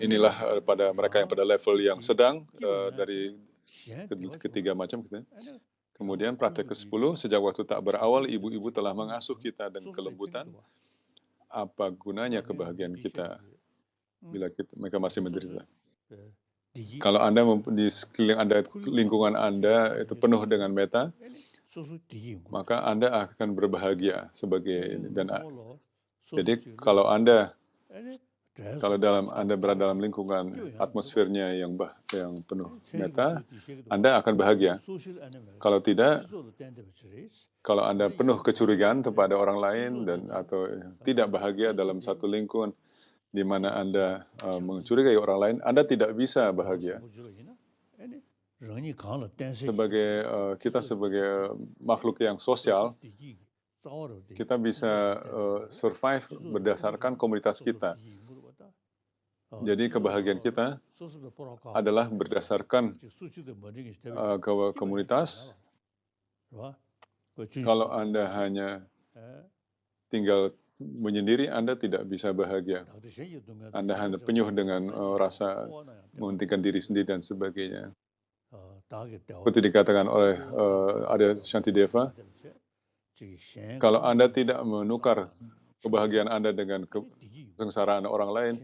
inilah pada mereka yang pada level yang sedang, dari ketiga macam. Kemudian praktek ke-10, sejak waktu tak berawal, ibu-ibu telah mengasuh kita dengan kelembutan. Apa gunanya kebahagiaan kita bila mereka masih menderita? Kalau Anda di sekeliling Anda, lingkungan Anda itu penuh dengan meta, maka Anda akan berbahagia sebagai jadi kalau Anda berada dalam lingkungan atmosfernya yang penuh meta, Anda akan bahagia. Kalau tidak, kalau Anda penuh kecurigaan kepada orang lain atau tidak bahagia dalam satu lingkungan di mana Anda mencurigai orang lain, Anda tidak bisa bahagia. Kita sebagai makhluk yang sosial, kita bisa survive berdasarkan komunitas kita. Jadi kebahagiaan kita adalah berdasarkan komunitas. Kalau Anda hanya tinggal menyendiri, Anda tidak bisa bahagia. Anda hanya penuh dengan rasa mementingkan diri sendiri dan sebagainya. Seperti dikatakan oleh Arya Shantideva, kalau Anda tidak menukar kebahagiaan Anda dengan kesengsaraan orang lain,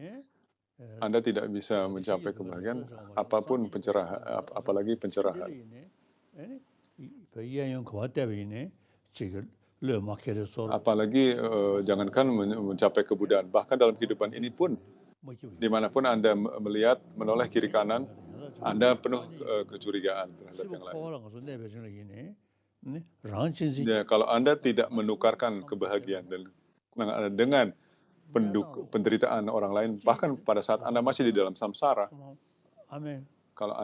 Anda tidak bisa mencapai kebahagiaan, apapun pencerahan, apalagi pencerahan. Apalagi jangankan mencapai kebudayaan, bahkan dalam kehidupan ini pun, dimanapun Anda melihat, menoleh kiri kanan, Anda penuh kecurigaan terhadap yang lain. Ya, kalau Anda tidak menukarkan kebahagiaan dengan penderitaan orang lain, bahkan pada saat Anda masih di dalam samsara, kalau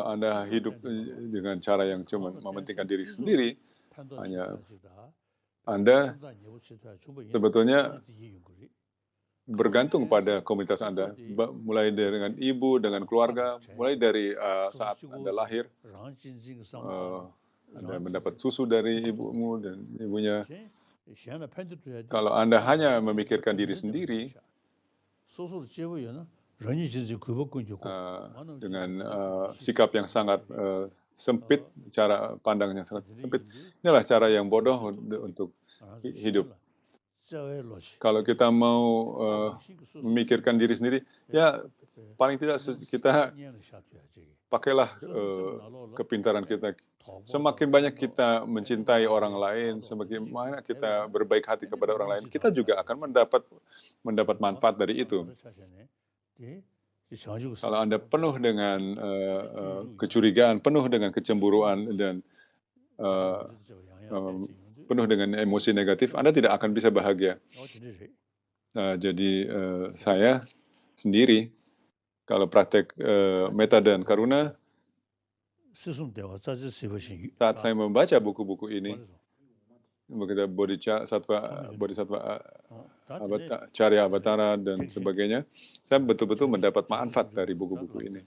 Anda hidup dengan cara yang cuma mementingkan diri sendiri, hanya Anda sebetulnya bergantung pada komunitas Anda, mulai dengan ibu, dengan keluarga, mulai dari saat Anda lahir, Anda mendapat susu dari ibumu dan ibunya. Kalau Anda hanya memikirkan diri sendiri, dengan sikap yang sangat sempit, cara pandang yang sangat sempit, inilah cara yang bodoh untuk hidup. Kalau kita mau memikirkan diri sendiri, ya paling tidak kita pakailah kepintaran kita. Semakin banyak kita mencintai orang lain, semakin banyak kita berbaik hati kepada orang lain, kita juga akan mendapat manfaat dari itu. Kalau Anda penuh dengan kecurigaan, penuh dengan kecemburuan, dan penuh dengan emosi negatif, Anda tidak akan bisa bahagia. Jadi saya sendiri, kalau praktek metta dan karuna, saat saya membaca buku-buku ini, Bodhisattva, Carya Avatara, dan sebagainya, saya betul-betul mendapat manfaat dari buku-buku ini.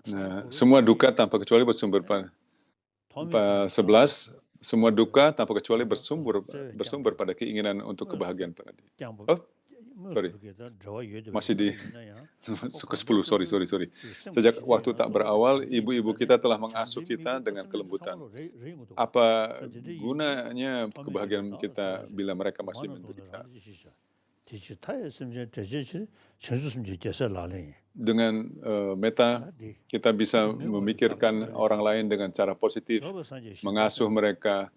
Nah, semua duka tanpa kecuali bersumber pada 11. Semua duka tanpa kecuali bersumber pada keinginan untuk kebahagiaan pada diri. Oh, sorry. Masih di ke-10, sorry. Sejak waktu tak berawal, ibu-ibu kita telah mengasuh kita dengan kelembutan. Apa gunanya kebahagiaan kita bila mereka masih menderita? Dengan metta, kita bisa memikirkan orang lain dengan cara positif, mengasuh mereka,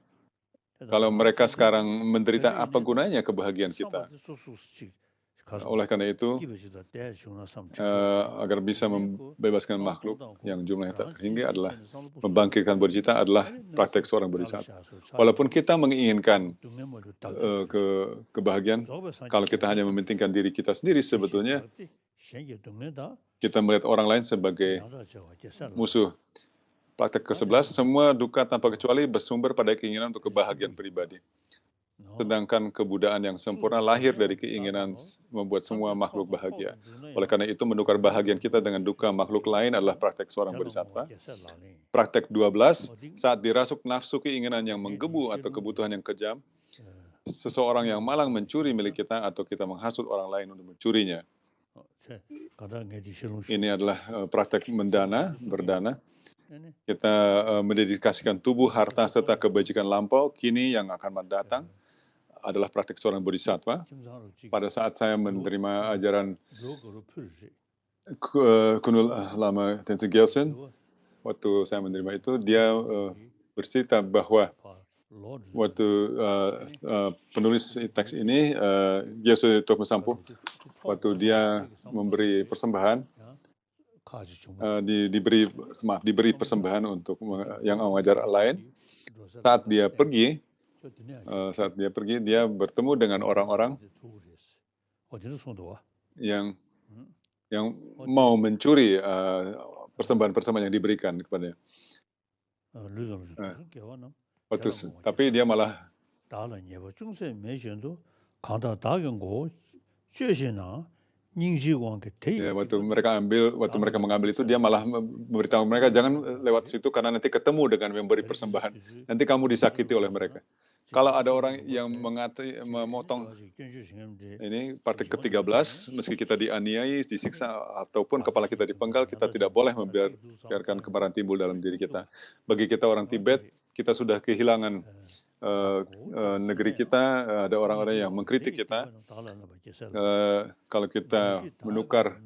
Kalau mereka sekarang menderita, apa gunanya kebahagiaan kita? Oleh karena itu, agar bisa membebaskan makhluk yang jumlahnya tak terhingga adalah membangkitkan bodhicitta adalah praktek seorang bodhisattva. Walaupun kita menginginkan kebahagiaan, kalau kita hanya mementingkan diri kita sendiri, sebetulnya kita melihat orang lain sebagai musuh. Praktek ke-11, semua duka tanpa kecuali bersumber pada keinginan untuk kebahagiaan pribadi. Sedangkan kebudayaan yang sempurna lahir dari keinginan membuat semua makhluk bahagia. Oleh karena itu, menukar bahagian kita dengan duka makhluk lain adalah praktek seorang bodhisattva. Praktek 12, saat dirasuk nafsu keinginan yang menggebu atau kebutuhan yang kejam, seseorang yang malang mencuri milik kita atau kita menghasut orang lain untuk mencurinya. Ini adalah praktek berdana. Kita mendedikasikan tubuh, harta, serta kebajikan lampau, kini yang akan datang, adalah praktek seorang bodhisattva. Pada saat saya menerima ajaran Kunul Lama Tenzin Gyaltsen, waktu saya menerima itu, dia bercerita bahwa waktu penulis teks ini, Gyaltsen Tokmo Sampo, waktu dia memberi persembahan, diberi persembahan untuk yang mengajar lain. Saat dia pergi, dia bertemu dengan orang-orang yang mau mencuri persembahan-persembahan yang diberikan kepadanya. Tapi dia malah waktu mereka mengambil itu, dia malah memberitahu mereka jangan lewat situ karena nanti ketemu dengan memberi persembahan. Nanti kamu disakiti oleh mereka. Kalau ada orang yang memotong, ini praktik ke-13, meski kita dianiayai, disiksa, ataupun kepala kita dipenggal, kita tidak boleh membiarkan kemarahan timbul dalam diri kita. Bagi kita orang Tibet, kita sudah kehilangan negeri kita, ada orang-orang yang mengkritik kita. Kalau kita menukar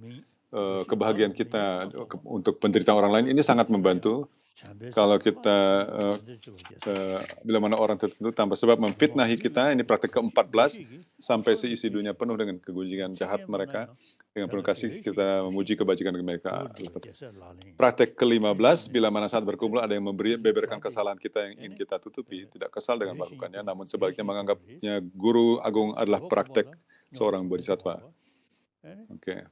kebahagiaan kita untuk penderitaan orang lain, ini sangat membantu. Kalau kita, bila mana orang tertentu tanpa sebab memfitnahi kita, ini praktek ke-14, sampai seisi dunia penuh dengan kegunjingan jahat mereka, dengan penuh kasih kita memuji kebajikan mereka. Praktek ke-15, bila mana saat berkumpul ada yang beberkan kesalahan kita yang ingin kita tutupi, tidak kesal dengan melakukannya, namun sebaliknya menganggapnya guru agung adalah praktek seorang bodhisattva. Oke.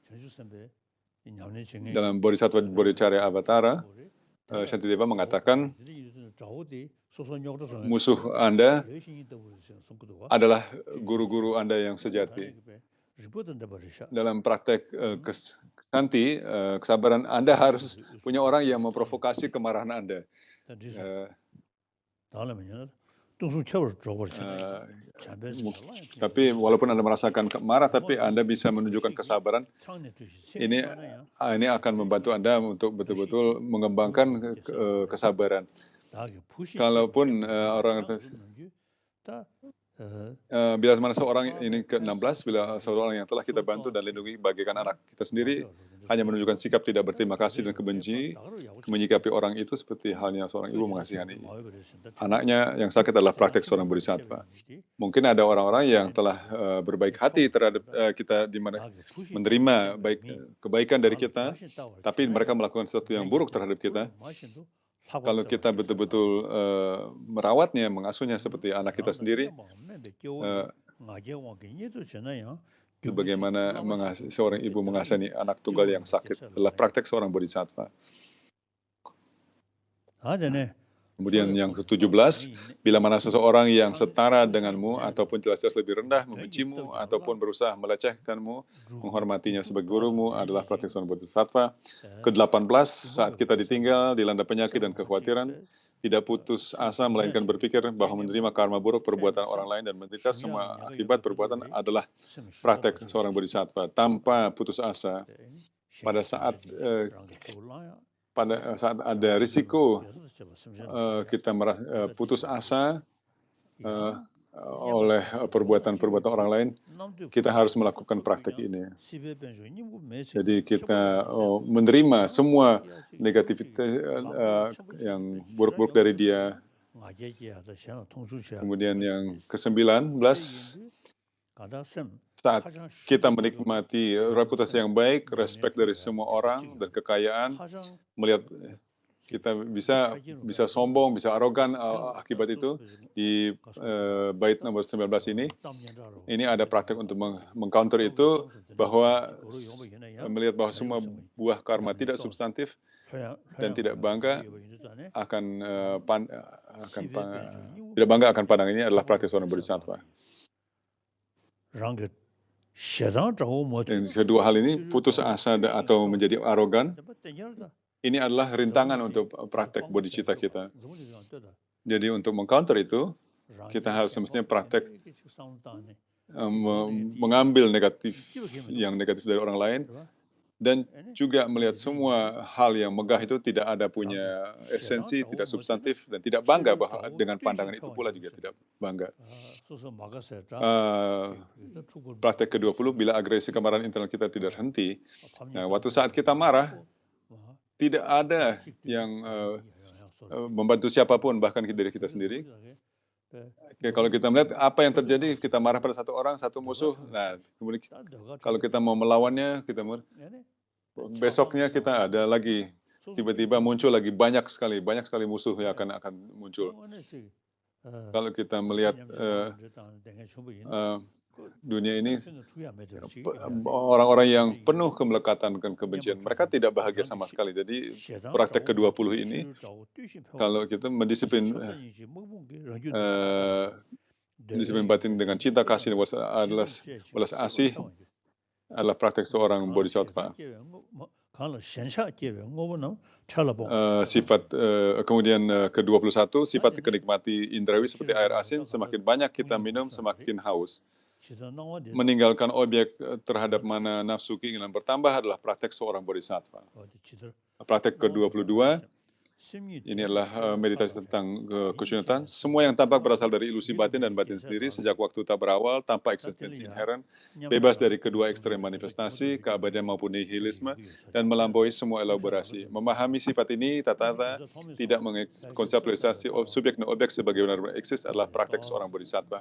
Dalam Bodhisattva Bodhicharya Avatara, Shantideva mengatakan musuh Anda adalah guru-guru Anda yang sejati. Dalam praktek Shanti, kesabaran, Anda harus punya orang yang memprovokasi kemarahan Anda. Tapi walaupun Anda merasakan marah, tapi Anda bisa menunjukkan kesabaran. Ini akan membantu Anda untuk betul-betul mengembangkan kesabaran. Kalaupun orang bila mana seorang ini ke-16, bila seorang yang telah kita bantu dan lindungi bagaikan anak kita sendiri, hanya menunjukkan sikap tidak berterima kasih dan kebenci, menyikapi orang itu seperti halnya seorang ibu mengasihani anaknya yang sakit adalah praktek seorang bodhisattva. Mungkin ada orang-orang yang telah berbaik hati terhadap kita, di mana menerima kebaikan dari kita, tapi mereka melakukan sesuatu yang buruk terhadap kita. Kalau kita betul-betul merawatnya, mengasuhnya seperti anak kita sendiri, bagaimana seorang ibu mengasihani anak tunggal yang sakit adalah praktek seorang bodhisattva. Kemudian yang ke-17, bila mana seseorang yang setara denganmu ataupun jelas-jelas lebih rendah membencimu ataupun berusaha melecehkanmu, menghormatinya sebagai gurumu adalah praktek seorang bodhisattva. Ke-18, saat kita ditinggal, dilanda penyakit dan kekhawatiran, tidak putus asa melainkan berpikir bahwa menerima karma buruk perbuatan orang lain dan menderita semua akibat perbuatan adalah praktek seorang bodhisattva. Tanpa putus asa, pada saat ada risiko kita putus asa oleh perbuatan-perbuatan orang lain, kita harus melakukan praktek ini. Jadi kita menerima semua negativitas yang buruk-buruk dari dia, Kemudian yang ke-19, saat kita menikmati reputasi yang baik, respect dari semua orang, dan kekayaan, melihat kita bisa sombong, bisa arogan akibat itu. Di bait nomor 19 ini ada praktek untuk mengcounter itu, bahwa melihat bahwa semua buah karma tidak substantif dan tidak bangga tidak bangga akan pandangan ini adalah praktek seorang bodhisattva. Dan kedua hal ini, putus asa atau menjadi arogan, ini adalah rintangan untuk praktek bodhicitta kita. Jadi untuk mengcounter itu, kita harus semestinya praktek mengambil yang negatif dari orang lain, dan juga melihat semua hal yang megah itu tidak ada punya esensi, tidak substantif, dan tidak bangga bahwa dengan pandangan itu pula juga tidak bangga. Praktek ke-20, bila agresi kemarahan internal kita tidak henti, waktu saat kita marah, tidak ada yang membantu siapapun, bahkan diri kita sendiri. Kalau kita melihat apa yang terjadi, kita marah pada satu orang, satu musuh, nah kemudian kalau kita mau melawannya, besoknya kita ada lagi, tiba-tiba muncul lagi banyak sekali musuh yang akan muncul. Kalau kita melihat dunia ini, orang-orang yang penuh kemelekatan dan kebencian, mereka tidak bahagia sama sekali. Jadi praktek ke-20 ini, kalau kita mendisiplin batin dengan cinta kasih dan welas asih, adalah praktek seorang bodhisattva. Kemudian ke-21, sifat kenikmati indrawi seperti air asin, semakin banyak kita minum, semakin haus. Meninggalkan objek terhadap mana nafsu keinginan bertambah adalah praktek seorang bodhisattva. Praktek ke-22, ini adalah meditasi tentang kesunyatan. Semua yang tampak berasal dari ilusi batin dan batin sendiri sejak waktu tak berawal, tanpa eksistensi inherent, bebas dari kedua ekstrem manifestasi, keabadian maupun nihilisme, dan melampaui semua elaborasi. Memahami sifat ini, tata tidak mengkonseptualisasi subjek dan objek sebagai benar-benar eksis adalah praktek seorang bodhisattva.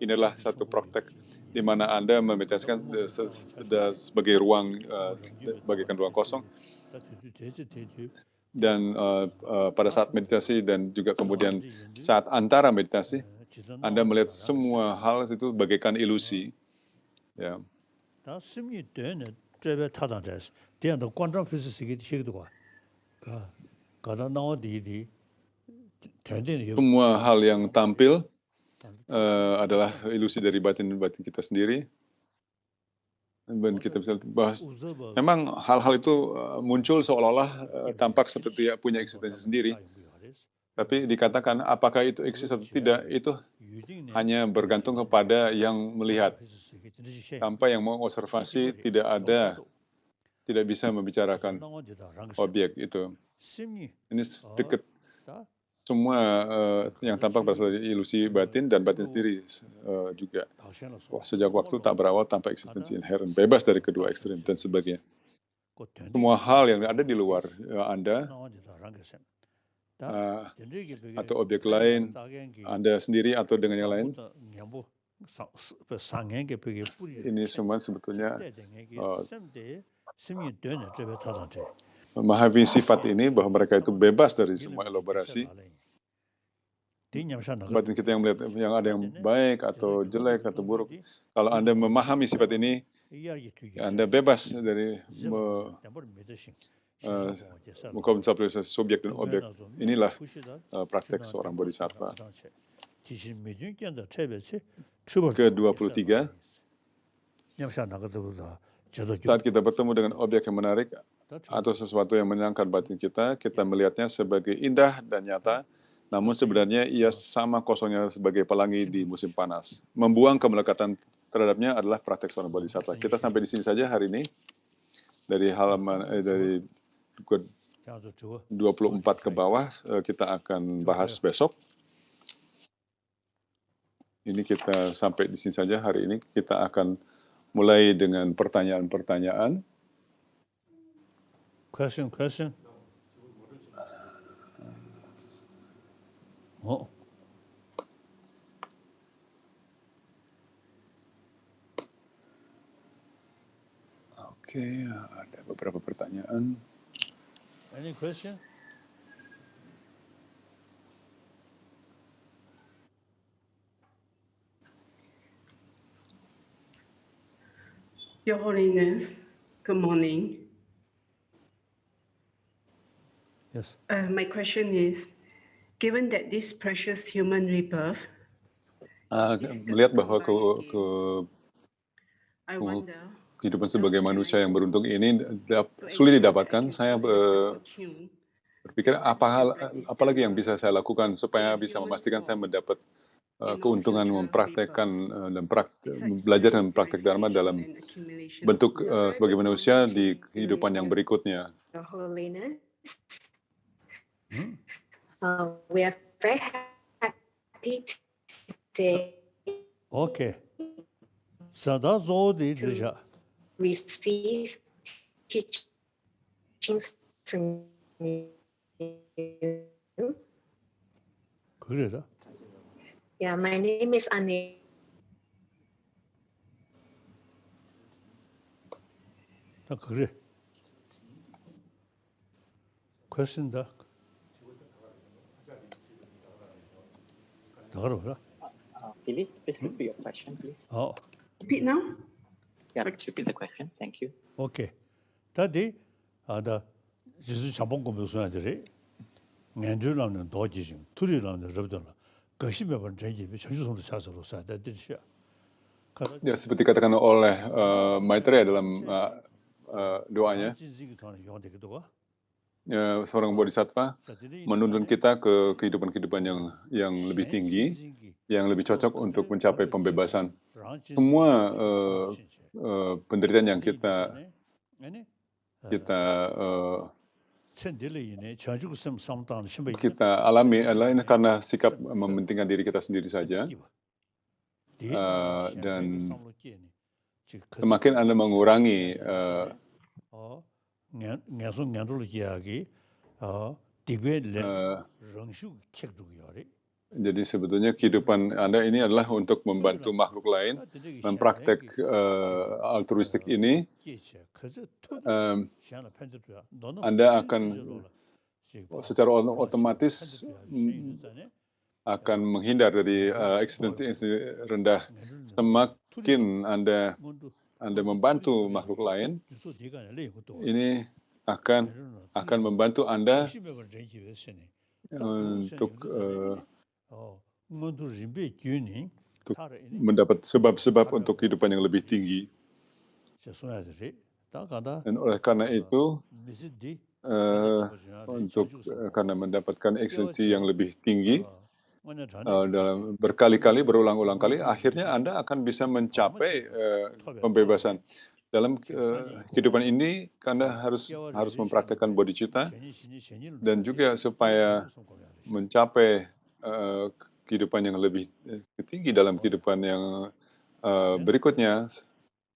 Inilah satu praktek di mana Anda memeditasikan sebagai ruang, bagaikan ruang kosong. Dan pada saat meditasi dan juga kemudian saat antara meditasi, Anda melihat semua hal itu bagaikan ilusi. Ya. Semua hal yang tampil adalah ilusi dari batin kita sendiri. Dan kita bisa bahas, memang hal-hal itu muncul seolah-olah tampak seperti punya eksistensi sendiri. Tapi dikatakan apakah itu eksis atau tidak, itu hanya bergantung kepada yang melihat. Tanpa yang mengobservasi, tidak bisa membicarakan objek itu. Ini sedikit semua yang tampak berasal dari ilusi batin dan batin sendiri juga. Sejak waktu tak berawal tanpa eksistensi inherent, bebas dari kedua ekstrem dan sebagainya. Semua hal yang ada di luar Anda atau objek lain, Anda sendiri atau dengan yang lain, ini semua sebetulnya memahami sifat ini, bahwa mereka itu bebas dari semua elaborasi. Batin kita yang melihat yang ada yang baik atau jelek atau buruk. Kalau Anda memahami sifat ini, Anda bebas dari mengkonseptualisasi subjek dan objek. Inilah praktek seorang bodhisattva. Ke-23, saat kita bertemu dengan objek yang menarik atau sesuatu yang menyenangkan batin kita, kita melihatnya sebagai indah dan nyata, namun sebenarnya ia sama kosongnya sebagai pelangi di musim panas. Membuang kemelekatan terhadapnya adalah praktek seorang bodhisattva. Kita sampai di sini saja hari ini. Dari halaman dari 24 ke bawah kita akan bahas besok. Ini kita sampai di sini saja hari ini. Kita akan mulai dengan pertanyaan-pertanyaan. Question. Oh, Oke, ada beberapa pertanyaan. any question? Your Holiness, good morning. Yes. My question is, given that this precious human rebirth, Melihat bahwa I wonder, kehidupan sebagai manusia yang beruntung ini sulit didapatkan, saya berpikir apa lagi yang bisa saya lakukan supaya bisa memastikan saya mendapat keuntungan mempraktekkan dan belajar dan praktek Dharma dalam bentuk sebagai manusia di kehidupan yang berikutnya. Your Holiness, we are very happy today Okay. Sada zo di to risha. receive teachings from you. 그래라. Yeah, my name is Anne. 다 그래. question 다. 다 그러라. Please repeat your question, please. repeat now? Yeah, repeat the question. Thank you. 오케이. 다디 아다 지수 잡은 거 무슨 애들이 년주라는 도지진 둘이라는 저들라. 거시몇 번 전에 전주성도 차서로 사다 드시야. Ya, seperti katakan oleh Maitreya dalam doanya, seorang bodhisattva menuntun kita ke kehidupan-kehidupan yang lebih tinggi, yang lebih cocok untuk mencapai pembebasan. Semua penderitaan yang kita alami adalah ini karena sikap mementingkan diri kita sendiri saja. Dan semakin Anda mengurangi jadi sebetulnya kehidupan Anda ini adalah untuk membantu makhluk lain mempraktek altruistik ini, Anda akan secara otomatis akan menghindar dari eksistensi rendah. Semakin Anda membantu makhluk lain, ini akan membantu Anda untuk mendapat sebab-sebab untuk kehidupan yang lebih tinggi. Dan oleh karena itu, karena mendapatkan eksistensi yang lebih tinggi, dalam berkali-kali, berulang-ulang kali, akhirnya Anda akan bisa mencapai pembebasan. Dalam kehidupan ini, Anda harus mempraktekkan bodhicitta, dan juga supaya mencapai kehidupan yang lebih tinggi dalam kehidupan yang berikutnya,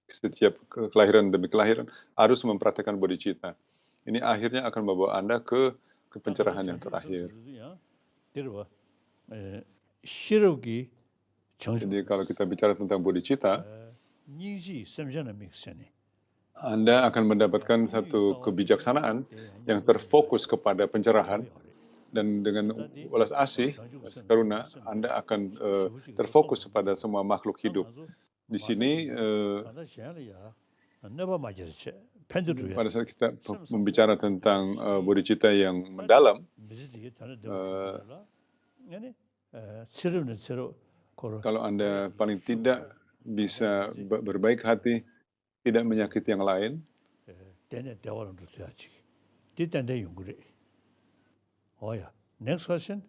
setiap kelahiran demi kelahiran, harus mempraktekkan bodhicitta. Ini akhirnya akan membawa Anda ke pencerahan yang terakhir. Jadi kalau kita bicara tentang bodhicitta, Anda akan mendapatkan satu kebijaksanaan yang terfokus kepada pencerahan, dan dengan welas asih, karuna, Anda akan terfokus pada semua makhluk hidup. Di sini, pada saat kita membicara tentang bodhicitta yang mendalam, kalau Anda paling tidak bisa berbaik hati, tidak menyakiti yang lain, next question.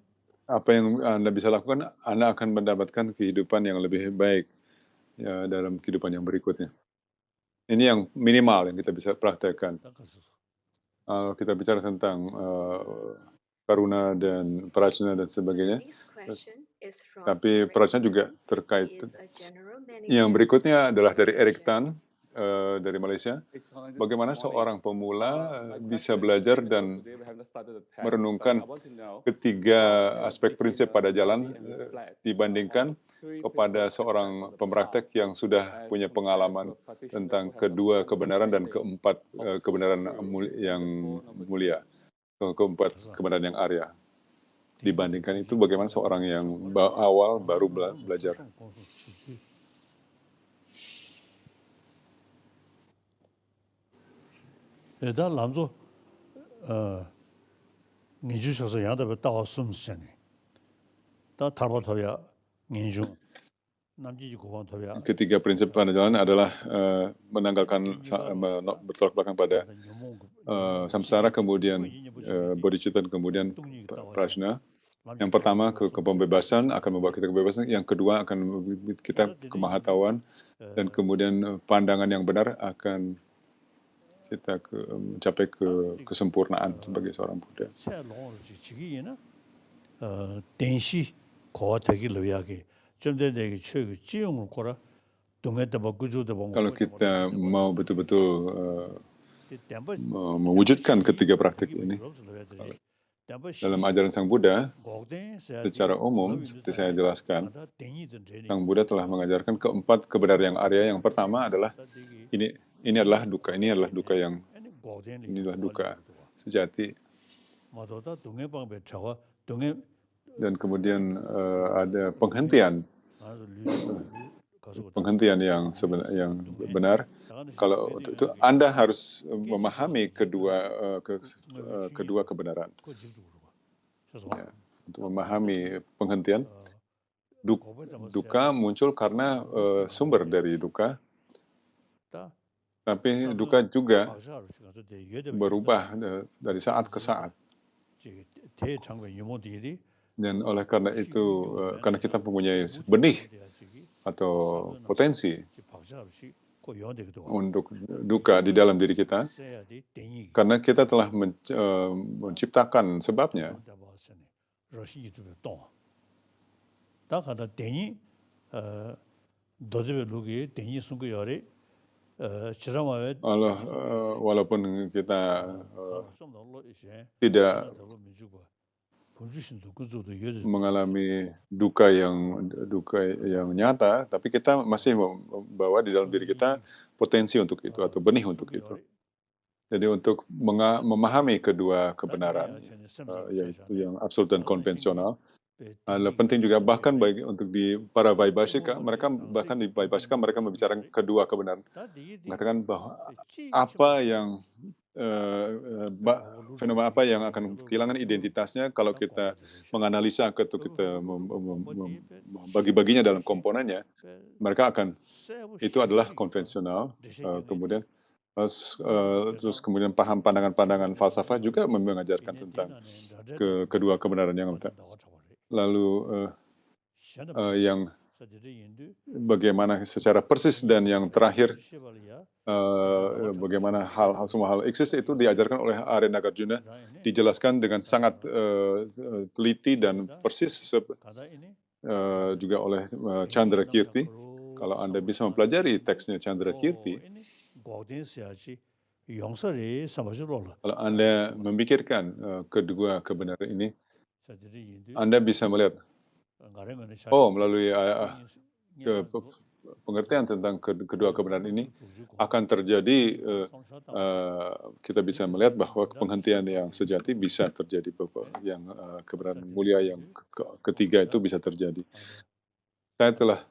Apa yang Anda bisa lakukan, Anda akan mendapatkan kehidupan yang lebih baik ya, dalam kehidupan yang berikutnya. Ini yang minimal yang kita bisa praktekkan. Kita bicara tentang karuna dan prajna dan sebagainya. Tapi prajna juga terkait. Yang berikutnya adalah dari Eric Tan. dari Malaysia. Bagaimana seorang pemula bisa belajar dan merenungkan ketiga aspek prinsip pada jalan dibandingkan kepada seorang pempraktek yang sudah punya pengalaman tentang kedua kebenaran dan keempat kebenaran yang mulia, keempat kebenaran yang Arya. Dibandingkan itu, bagaimana seorang yang awal baru belajar. 다 남조 니주셔서 양답을 따와 숨시네. 다 탈바토야 ninju 남지지 고반토야. Ketiga prinsip pada jalan adalah menanggalkan bertolak belakang pada samsara, kemudian bodhicitta, kemudian prajna. Yang pertama ke pembebasan akan membawa kita kebebasan, yang kedua akan membawa kita kemahatauan, dan kemudian pandangan yang benar akan kita mencapai kesempurnaan sebagai seorang Buddha. Kalau kita mau betul-betul mewujudkan ketiga praktik ini, dalam ajaran Sang Buddha, secara umum, seperti saya jelaskan, Sang Buddha telah mengajarkan keempat kebenaran yang Arya. Yang pertama adalah ini adalah duka, inilah duka sejati. Dan kemudian ada penghentian yang benar. Kalau untuk itu Anda harus memahami kedua kebenaran. Ya, untuk memahami penghentian, duka muncul karena sumber dari duka. Tapi duka juga berubah dari saat ke saat. Dan oleh karena itu, karena kita mempunyai benih atau potensi untuk duka di dalam diri kita, karena kita telah menciptakan sebabnya. Walaupun kita tidak mengalami duka yang nyata, tapi kita masih membawa di dalam diri kita potensi untuk itu atau benih untuk itu. Jadi untuk memahami kedua kebenaran, yaitu yang absolut dan konvensional, penting juga bahkan untuk di para Vaibhashika, mereka membicarakan kedua kebenaran, mengatakan bahwa fenomena apa yang akan kehilangan identitasnya kalau kita menganalisa atau kita membagi-baginya dalam komponennya, mereka akan itu adalah konvensional. Kemudian terus kemudian pandangan-pandangan falsafah juga mengajarkan tentang kedua kebenaran yang ada. Lalu yang bagaimana secara persis, dan yang terakhir bagaimana semua hal eksis itu diajarkan oleh Arya Nagarjuna, dijelaskan dengan sangat teliti dan persis juga oleh Chandrakirti. Kalau Anda bisa mempelajari teksnya Chandrakirti, kalau Anda memikirkan kedua kebenaran ini, Anda bisa melihat, melalui pengertian tentang kedua kebenaran ini akan terjadi, kita bisa melihat bahwa penghentian yang sejati bisa terjadi, yang kebenaran mulia yang ketiga itu bisa terjadi. Saya telah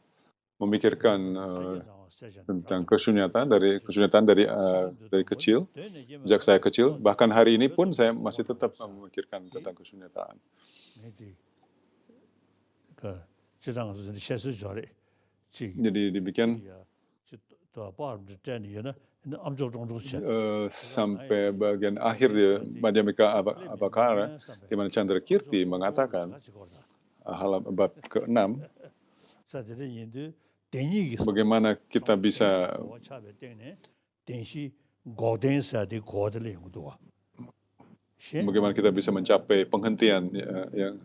memikirkan tentang kesunyatan dari kecil, sejak saya kecil, bahkan hari ini pun saya masih tetap memikirkan tentang kesunyataan. Jadi demikian sampai bagian akhir di Madhyamika Abhakara, di mana Chandrakirti mengatakan bab ke-6, bagaimana kita bisa mencapai penghentian yang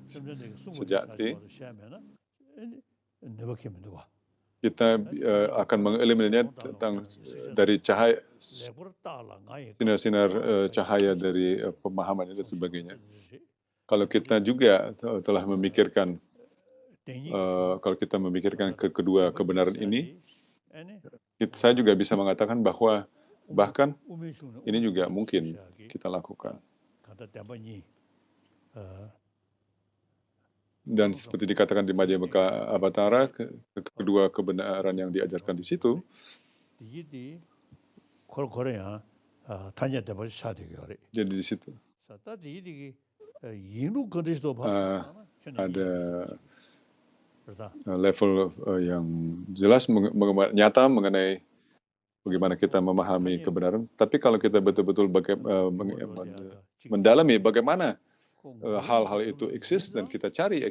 sejati. kita akan mengeliminirnya dari cahaya sinar-sinar cahaya dari pemahaman dan sebagainya. Kalau kita juga telah memikirkan kalau kita memikirkan kedua kebenaran ini, saya juga bisa mengatakan bahwa bahkan ini juga mungkin kita lakukan. Dan seperti dikatakan di Madhyamaka Avatara, kedua kebenaran yang diajarkan di situ, jadi di situ ada level yang jelas nyata mengenai bagaimana kita memahami kebenaran. Tapi kalau kita betul-betul mendalami bagaimana hal-hal itu eksis dan kita cari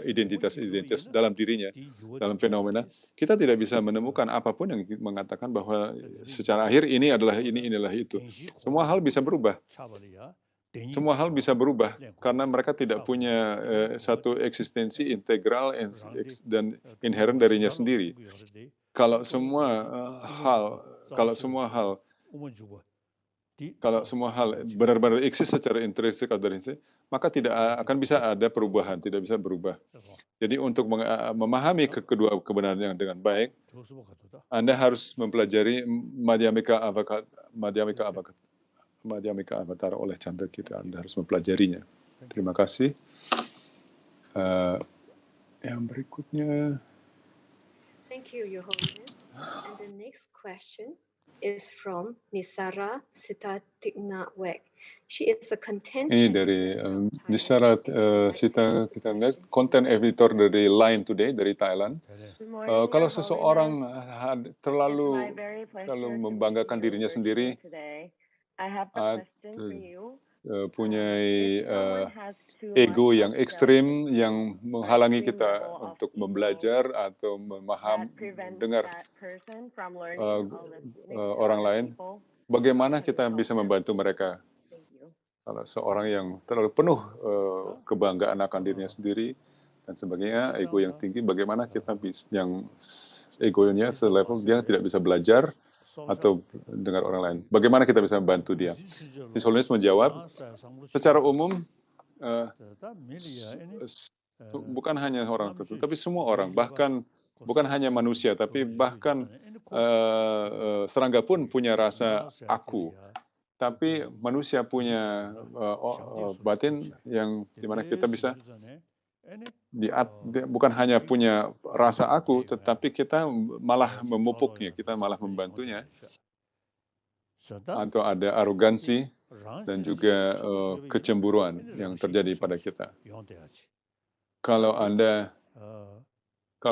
identitas dalam dirinya, dalam fenomena, kita tidak bisa menemukan apapun yang mengatakan bahwa secara akhir ini adalah inilah itu. Semua hal bisa berubah. Semua hal bisa berubah karena mereka tidak punya satu eksistensi integral dan inherent darinya sendiri. Kalau semua hal benar-benar eksis secara intrinsik atau intrinsik, maka tidak akan bisa ada perubahan, tidak bisa berubah. Jadi untuk memahami kedua kebenaran yang dengan baik, Anda harus mempelajari Madhyamaka Avatara oleh Chandra kita. Anda harus mempelajarinya. Terima kasih. Yang berikutnya. Thank you, Your Holiness. And the next question is from Nisara Sitatiknawek. She is a content Ini dari Nisara Sitatiknawek, content editor dari Line Today dari Thailand. Kalau seseorang terlalu membanggakan dirinya sendiri, punya ego yang ekstrim yang menghalangi kita untuk belajar atau dengar orang lain, bagaimana kita bisa membantu mereka? Kalau seorang yang terlalu penuh kebanggaan akan dirinya sendiri dan sebagainya, ego yang tinggi, bagaimana kita bisa, yang egonya selevel dia tidak bisa belajar atau dengar orang lain. Bagaimana kita bisa membantu dia? His Holiness menjawab, secara umum, bukan hanya orang tertentu, tapi semua orang, bahkan bukan hanya manusia, tapi bahkan serangga pun punya rasa aku. Tapi manusia punya batin yang dimana kita bisa bukan hanya punya rasa aku, tetapi kita malah memupuknya, kita malah membantunya. Atau ada arogansi dan juga kecemburuan yang terjadi pada kita. Kalau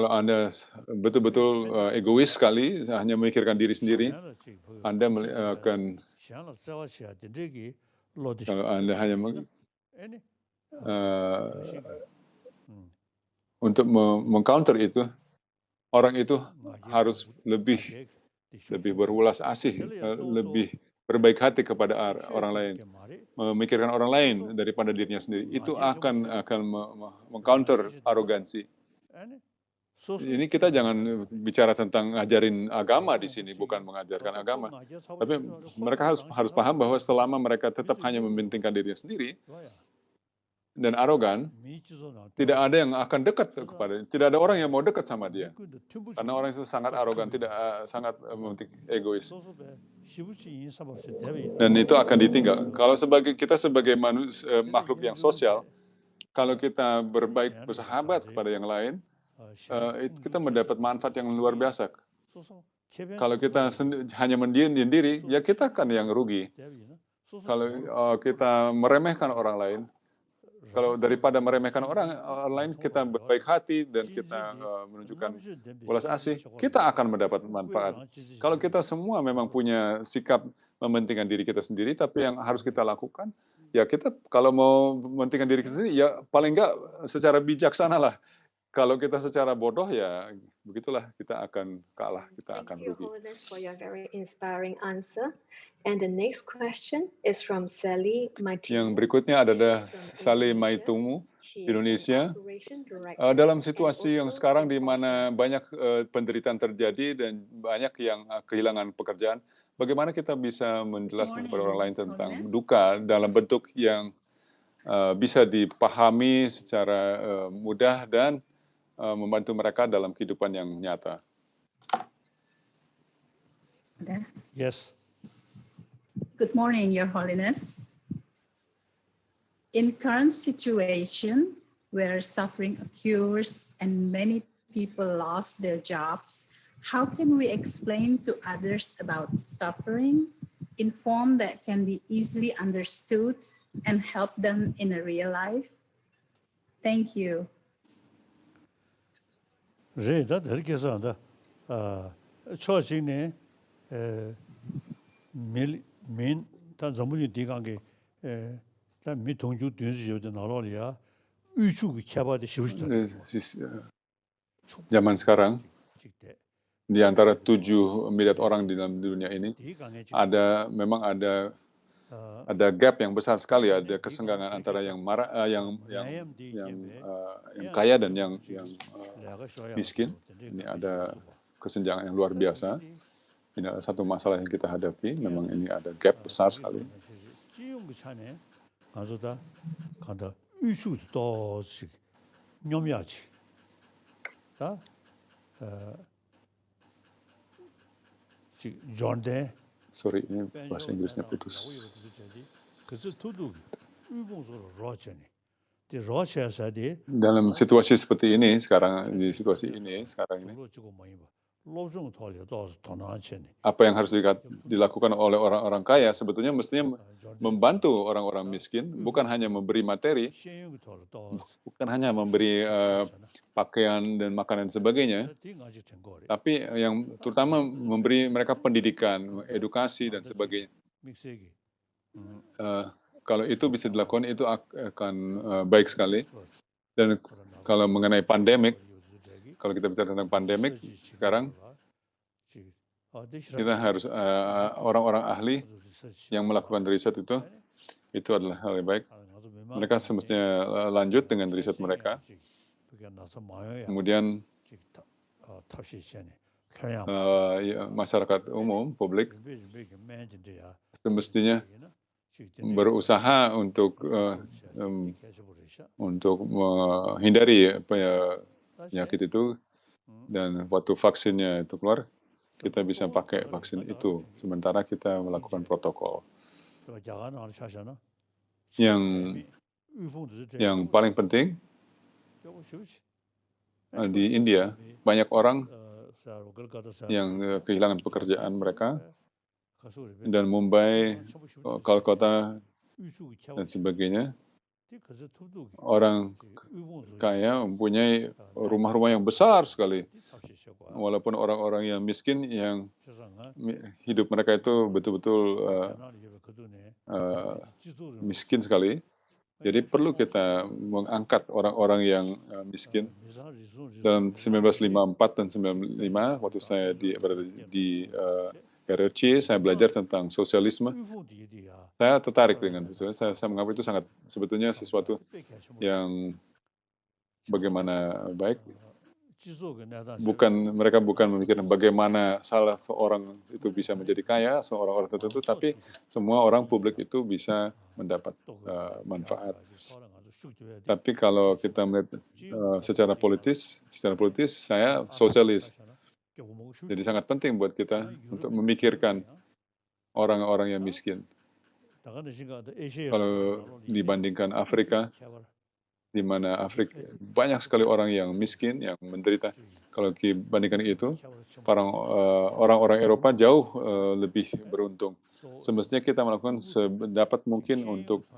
Anda betul-betul egois sekali, hanya memikirkan diri sendiri, Anda akan kalau Anda hanya untuk mengcounter itu, orang itu harus lebih berulas asih, lebih berbaik hati kepada orang lain, memikirkan orang lain daripada dirinya sendiri. Itu akan mengcounter arogansi. Ini kita jangan bicara tentang ngajarin agama di sini, bukan mengajarkan agama. Tapi mereka harus paham bahwa selama mereka tetap hanya mementingkan dirinya sendiri dan arogan, tidak ada yang akan dekat kepadanya. Tidak ada orang yang mau dekat sama dia. Karena orang itu sangat arogan, sangat mementing egois. Dan itu akan ditinggal. Kalau kita sebagai makhluk yang sosial, kalau kita bersahabat kepada yang lain, kita mendapat manfaat yang luar biasa. Kalau kita hanya mendiam diri, ya kita kan yang rugi. Kalau kita meremehkan orang lain, kalau daripada meremehkan orang lain, kita berbaik hati dan kita menunjukkan ulas asih, kita akan mendapat manfaat. Kalau kita semua memang punya sikap mementingkan diri kita sendiri, tapi yang harus kita lakukan, ya kita kalau mau mementingkan diri kita sendiri, ya paling enggak secara bijaksana lah. Kalau kita secara bodoh, ya begitulah, kita akan kalah, kita akan rugi. Thank you, Holiness, for your very inspiring answer. And the next question is from Sally Maitumu. Yang berikutnya adalah Sally Maitumu. She is an Indonesia, operation director dalam and situasi yang also sekarang di an mana author. banyak penderitaan terjadi dan banyak yang kehilangan pekerjaan, bagaimana kita bisa menjelaskan kepada orang lain His tentang Holiness. duka dalam bentuk yang bisa dipahami secara mudah dan membantu mereka dalam kehidupan yang nyata. Yes. Good morning, Your Holiness. In current situation where suffering occurs and many people lost their jobs, how can we explain to others about suffering in form that can be easily understood and help them in a real life? Thank you. Reda 이렇게 해서 초진에 밀민단 전문이 디간게 단 미통주 된지요도 나로리아 위축이 켜봐도 쉬우시다. Zaman sekarang, 직대 di antara 7 miliar orang di dalam dunia ini, 디강에 memang ada gap yang besar sekali, ada kesenggangan antara yang kaya dan yang miskin. Ini ada kesenjangan yang luar biasa. Ini adalah satu masalah yang kita hadapi. Memang ini ada gap besar sekali. 가서다 간다 위축도 놈야지 다 존데 Sorry, ini bahasa Inggrisnya putus. 그래서 두둑 위봉소로 로체니 디 로체사디 Dalam situasi seperti ini sekarang, di situasi ini sekarang ini, 로치고 뭐이 봐 로종 돌려도 도나체니 apa yang harus dilakukan oleh orang-orang kaya sebetulnya mestinya membantu orang-orang miskin, bukan hanya memberi materi, 시행이 돌도 bukan hanya memberi pakaian dan makanan dan sebagainya, 딩아지 ten거리 tapi yang terutama memberi mereka pendidikan, edukasi dan sebagainya. 믹스기 Kalau itu bisa dilakukan, itu akan baik sekali. Dan kalau mengenai pandemik, kalau kita bicara tentang pandemik sekarang, kita harus orang-orang ahli yang melakukan riset itu adalah hal yang baik. Mereka semestinya lanjut dengan riset mereka. Kemudian masyarakat umum, publik, semestinya berusaha untuk menghindari penyakit itu, dan waktu vaksinnya itu keluar, kita bisa pakai vaksin itu, sementara kita melakukan protokol. Yang paling penting, di India, banyak orang yang kehilangan pekerjaan mereka, dan Mumbai, Kolkata, dan sebagainya, orang kaya mempunyai rumah-rumah yang besar sekali. Walaupun orang-orang yang miskin, yang hidup mereka itu betul-betul miskin sekali. Jadi perlu kita mengangkat orang-orang yang miskin. Dalam 1954 dan 1995, waktu saya berada di RRC, saya belajar tentang sosialisme. Saya tertarik dengan sosialisme. Saya menganggap itu sangat sebetulnya sesuatu yang bagaimana baik. Mereka bukan memikirkan bagaimana salah seorang itu bisa menjadi kaya, seorang orang tertentu, tapi semua orang publik itu bisa mendapat manfaat. Tapi kalau kita melihat secara politis saya sosialis. Jadi sangat penting buat kita untuk memikirkan orang-orang yang miskin. Kalau dibandingkan Afrika, di mana Afrika banyak sekali orang yang miskin, yang menderita. Kalau dibandingkan itu, orang-orang Eropa jauh lebih beruntung. Semestinya kita melakukan sedapat mungkin untuk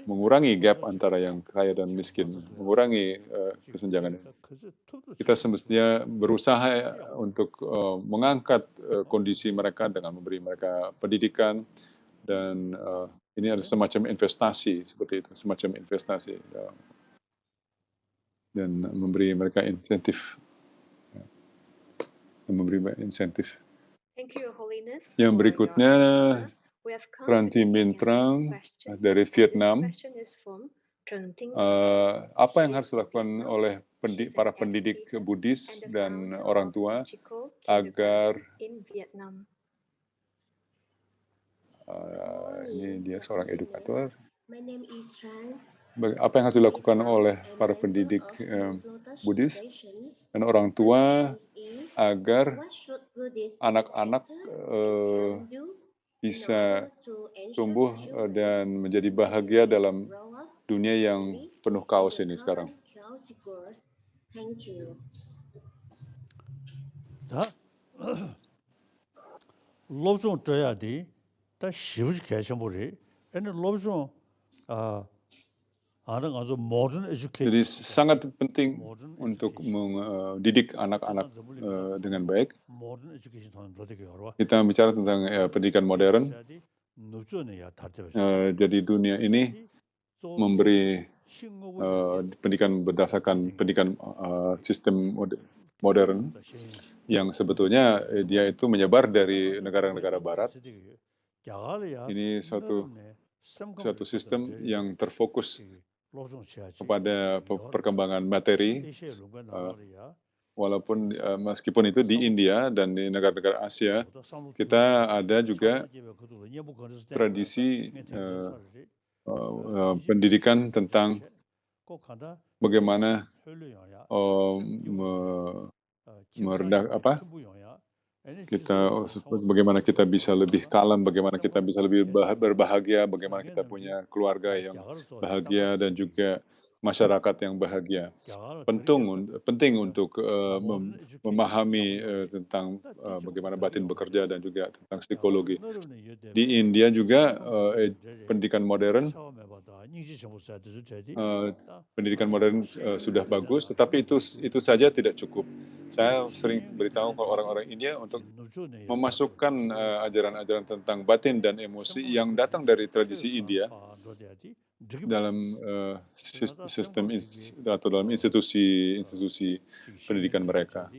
mengurangi gap antara yang kaya dan miskin, mengurangi kesenjangan. Kita semestinya berusaha untuk mengangkat kondisi mereka dengan memberi mereka pendidikan, dan ini adalah semacam investasi seperti itu, semacam investasi, dan memberi mereka insentif, Thank you, Your Holiness. Yang for berikutnya, your answer. We have come to Ranti the second Mintrang last question, dari and Vietnam. This question is from Apa yang harus dilakukan oleh para pendidik Buddhis dan orang tua agar in Vietnam. ini dia seorang edukator. My name is Trang. Apa yang harus dilakukan oleh para pendidik Buddhis dan orang tua agar What should Buddhists anak-anak bisa tumbuh dan menjadi bahagia dalam dunia yang penuh kaos ini sekarang. Thank you. 다 로종 줘야 돼. 다 쉬우지 개셔버리. 얘는 로종 아는 아주 modern education. Jadi sangat penting untuk mendidik anak-anak dengan baik. modern education 하는 로데게 알아. Kita bicara tentang pendidikan modern. 노조네야 다들. Jadi dunia ini memberi pendidikan berdasarkan pendidikan sistem modern yang sebetulnya dia itu menyebar dari negara-negara barat. Ini suatu sistem yang terfokus kepada perkembangan materi, walaupun meskipun itu di India dan di negara-negara Asia, kita ada juga tradisi pendidikan tentang bagaimana bagaimana kita bisa lebih kalem, bagaimana kita bisa lebih berbahagia, bagaimana kita punya keluarga yang bahagia dan juga masyarakat yang bahagia. Penting untuk memahami tentang bagaimana batin bekerja dan juga tentang psikologi. Di India juga pendidikan modern sudah bagus, tetapi itu saja tidak cukup. Saya sering beritahu ke orang-orang India untuk memasukkan ajaran-ajaran tentang batin dan emosi yang datang dari tradisi India dalam sistem atau dalam institusi pendidikan mereka.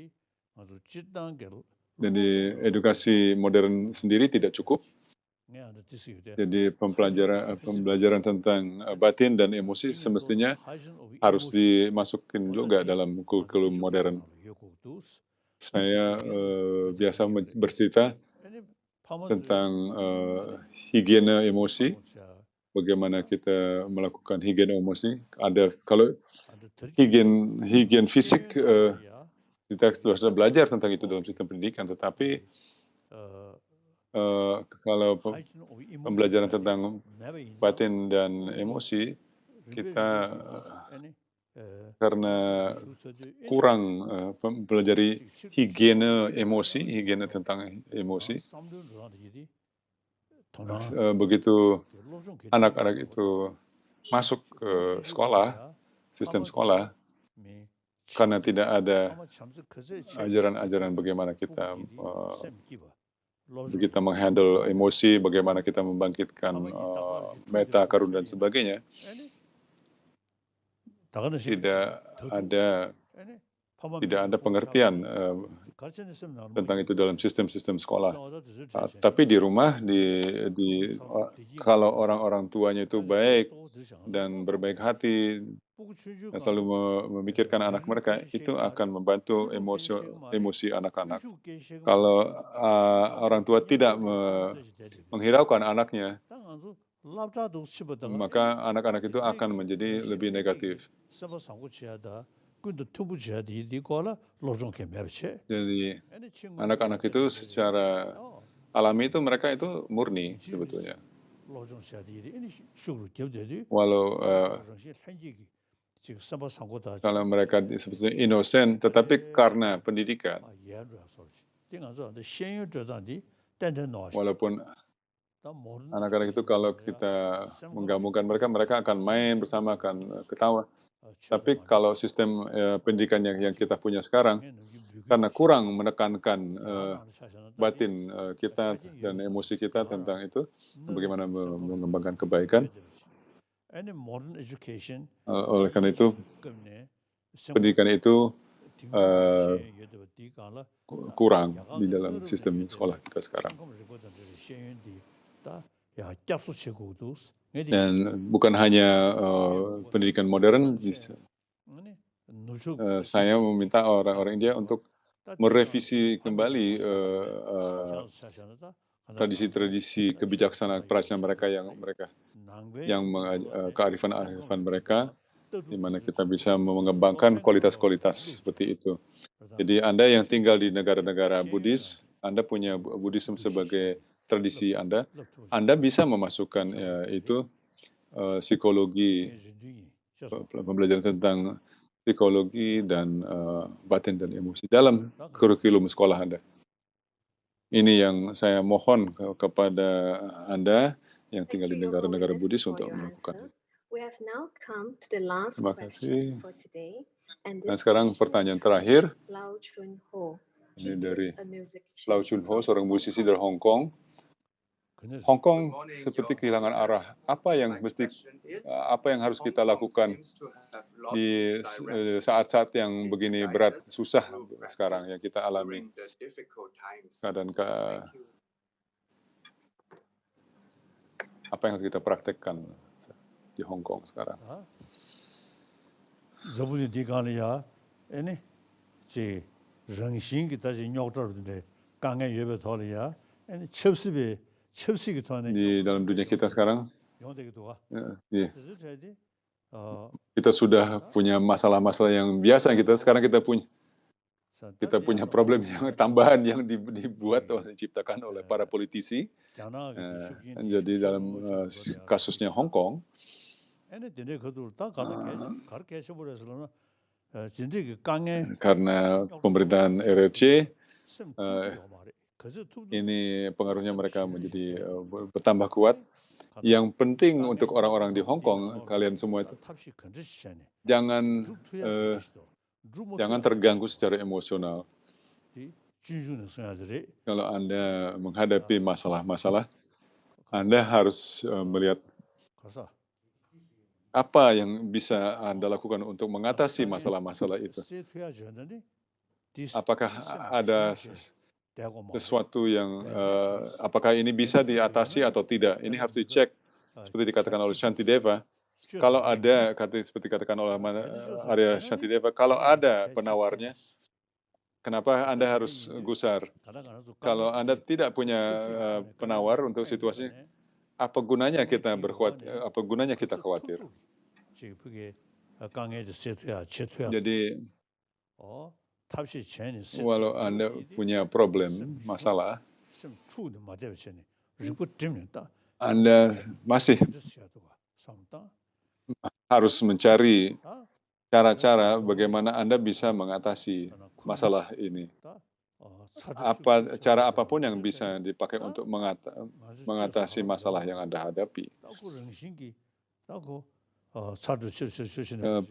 Jadi edukasi modern sendiri tidak cukup. Jadi pembelajaran tentang batin dan emosi semestinya harus dimasukkan juga dalam kurikulum modern. Saya biasa bercerita tentang higiene emosi. Bagaimana kita melakukan higiene emosi? Kalau higiene fisik, kita sudah belajar tentang itu dalam sistem pendidikan, tetapi kalau pembelajaran tentang batin dan emosi, kita karena kurang mempelajari higiene tentang emosi, begitu anak-anak itu masuk ke sekolah, sistem sekolah, karena tidak ada ajaran-ajaran bagaimana kita menghandle emosi, bagaimana kita membangkitkan meta, karun, dan sebagainya, tidak ada pengertian tentang itu dalam sistem-sistem sekolah. Tapi di rumah, kalau orang-orang tuanya itu baik dan berbaik hati, dan selalu memikirkan anak mereka, itu akan membantu emosi anak-anak. Kalau orang tua tidak menghiraukan anaknya, maka anak-anak itu akan menjadi lebih negatif. Jadi anak-anak itu secara alami itu mereka itu murni sebetulnya. Walau kalau mereka sebetulnya inosen, tetapi karena pendidikan, walaupun anak-anak itu kalau kita menggabungkan mereka akan main bersama, akan ketawa. Tapi kalau sistem pendidikan yang kita punya sekarang, karena kurang menekankan batin kita dan emosi kita tentang itu, bagaimana mengembangkan kebaikan, oleh karena itu pendidikan itu kurang di dalam sistem sekolah kita sekarang. Dan bukan hanya pendidikan modern, saya meminta orang-orang India untuk merevisi kembali tradisi-tradisi kebijaksanaan prajna mereka yang kearifan mereka, di mana kita bisa mengembangkan kualitas-kualitas seperti itu. Jadi Anda yang tinggal di negara-negara Buddhis, Anda punya Buddhism sebagai tradisi Anda bisa memasukkan itu psikologi, pembelajaran tentang psikologi dan batin dan emosi dalam kurikulum sekolah Anda. Ini yang saya mohon kepada Anda yang tinggal di negara-negara Buddhis untuk melakukan. Terima kasih. Dan sekarang pertanyaan terakhir. Ini dari Lau Chun Ho, seorang musisi dari Hong Kong. Hong Kong seperti kehilangan arah. Apa yang harus kita lakukan di saat-saat yang begini berat, susah sekarang yang kita alami? Apa yang harus kita praktekkan di Hong Kong sekarang? Zabuni dikani ya, ini si rengsing kita si nyoktor de kangen yebe tholi ya, ini chepsi di dalam dunia kita sekarang, kita sudah punya masalah-masalah yang biasa sekarang kita punya problem yang tambahan yang diciptakan oleh para politisi. Jadi dalam kasusnya Hong Kong, karena pemerintahan RRC, ini pengaruhnya mereka menjadi bertambah kuat. Yang penting untuk orang-orang di Hong Kong, kalian semua itu, jangan terganggu secara emosional. Kalau Anda menghadapi masalah-masalah, Anda harus melihat apa yang bisa Anda lakukan untuk mengatasi masalah-masalah itu. Apakah ada sesuatu yang, apakah ini bisa diatasi atau tidak? Ini harus dicek, seperti dikatakan oleh Shantideva. Kalau ada, seperti dikatakan oleh Arya Shantideva, kalau ada penawarnya, kenapa Anda harus gusar? Kalau Anda tidak punya penawar untuk situasinya, apa gunanya kita khawatir? Jadi, walau Anda punya problem, masalah, Anda masih harus mencari cara-cara bagaimana Anda bisa mengatasi masalah ini. Cara apapun yang bisa dipakai untuk mengatasi masalah yang Anda hadapi.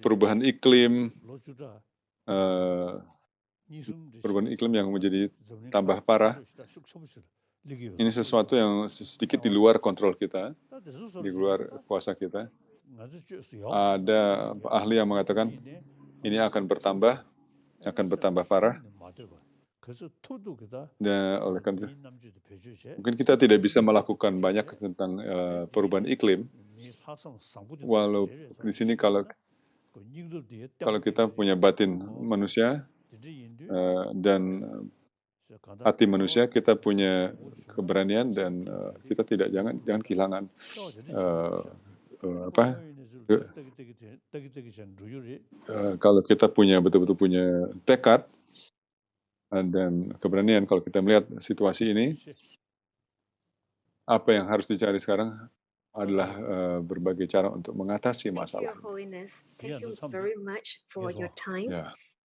Perubahan iklim yang menjadi tambah parah, ini sesuatu yang sedikit di luar kontrol kita, di luar kuasa kita. Ada ahli yang mengatakan ini akan bertambah parah. Dan oleh karena itu, mungkin kita tidak bisa melakukan banyak tentang perubahan iklim. Walau di sini kalau kita punya batin manusia dan hati manusia, kita punya keberanian dan kita jangan kehilangan kalau kita betul-betul punya tekad dan keberanian. Kalau kita melihat situasi ini, apa yang harus dicari sekarang adalah berbagai cara untuk mengatasi masalah. Thank you, Your Holiness. Thank you very much for your time.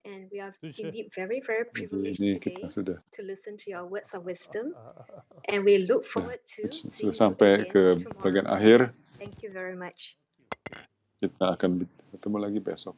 And we are indeed very, very privileged today to listen to your words of wisdom. And we look forward to seeing you sampai ke bagian akhir. Thank you very much. Kita akan ketemu lagi besok.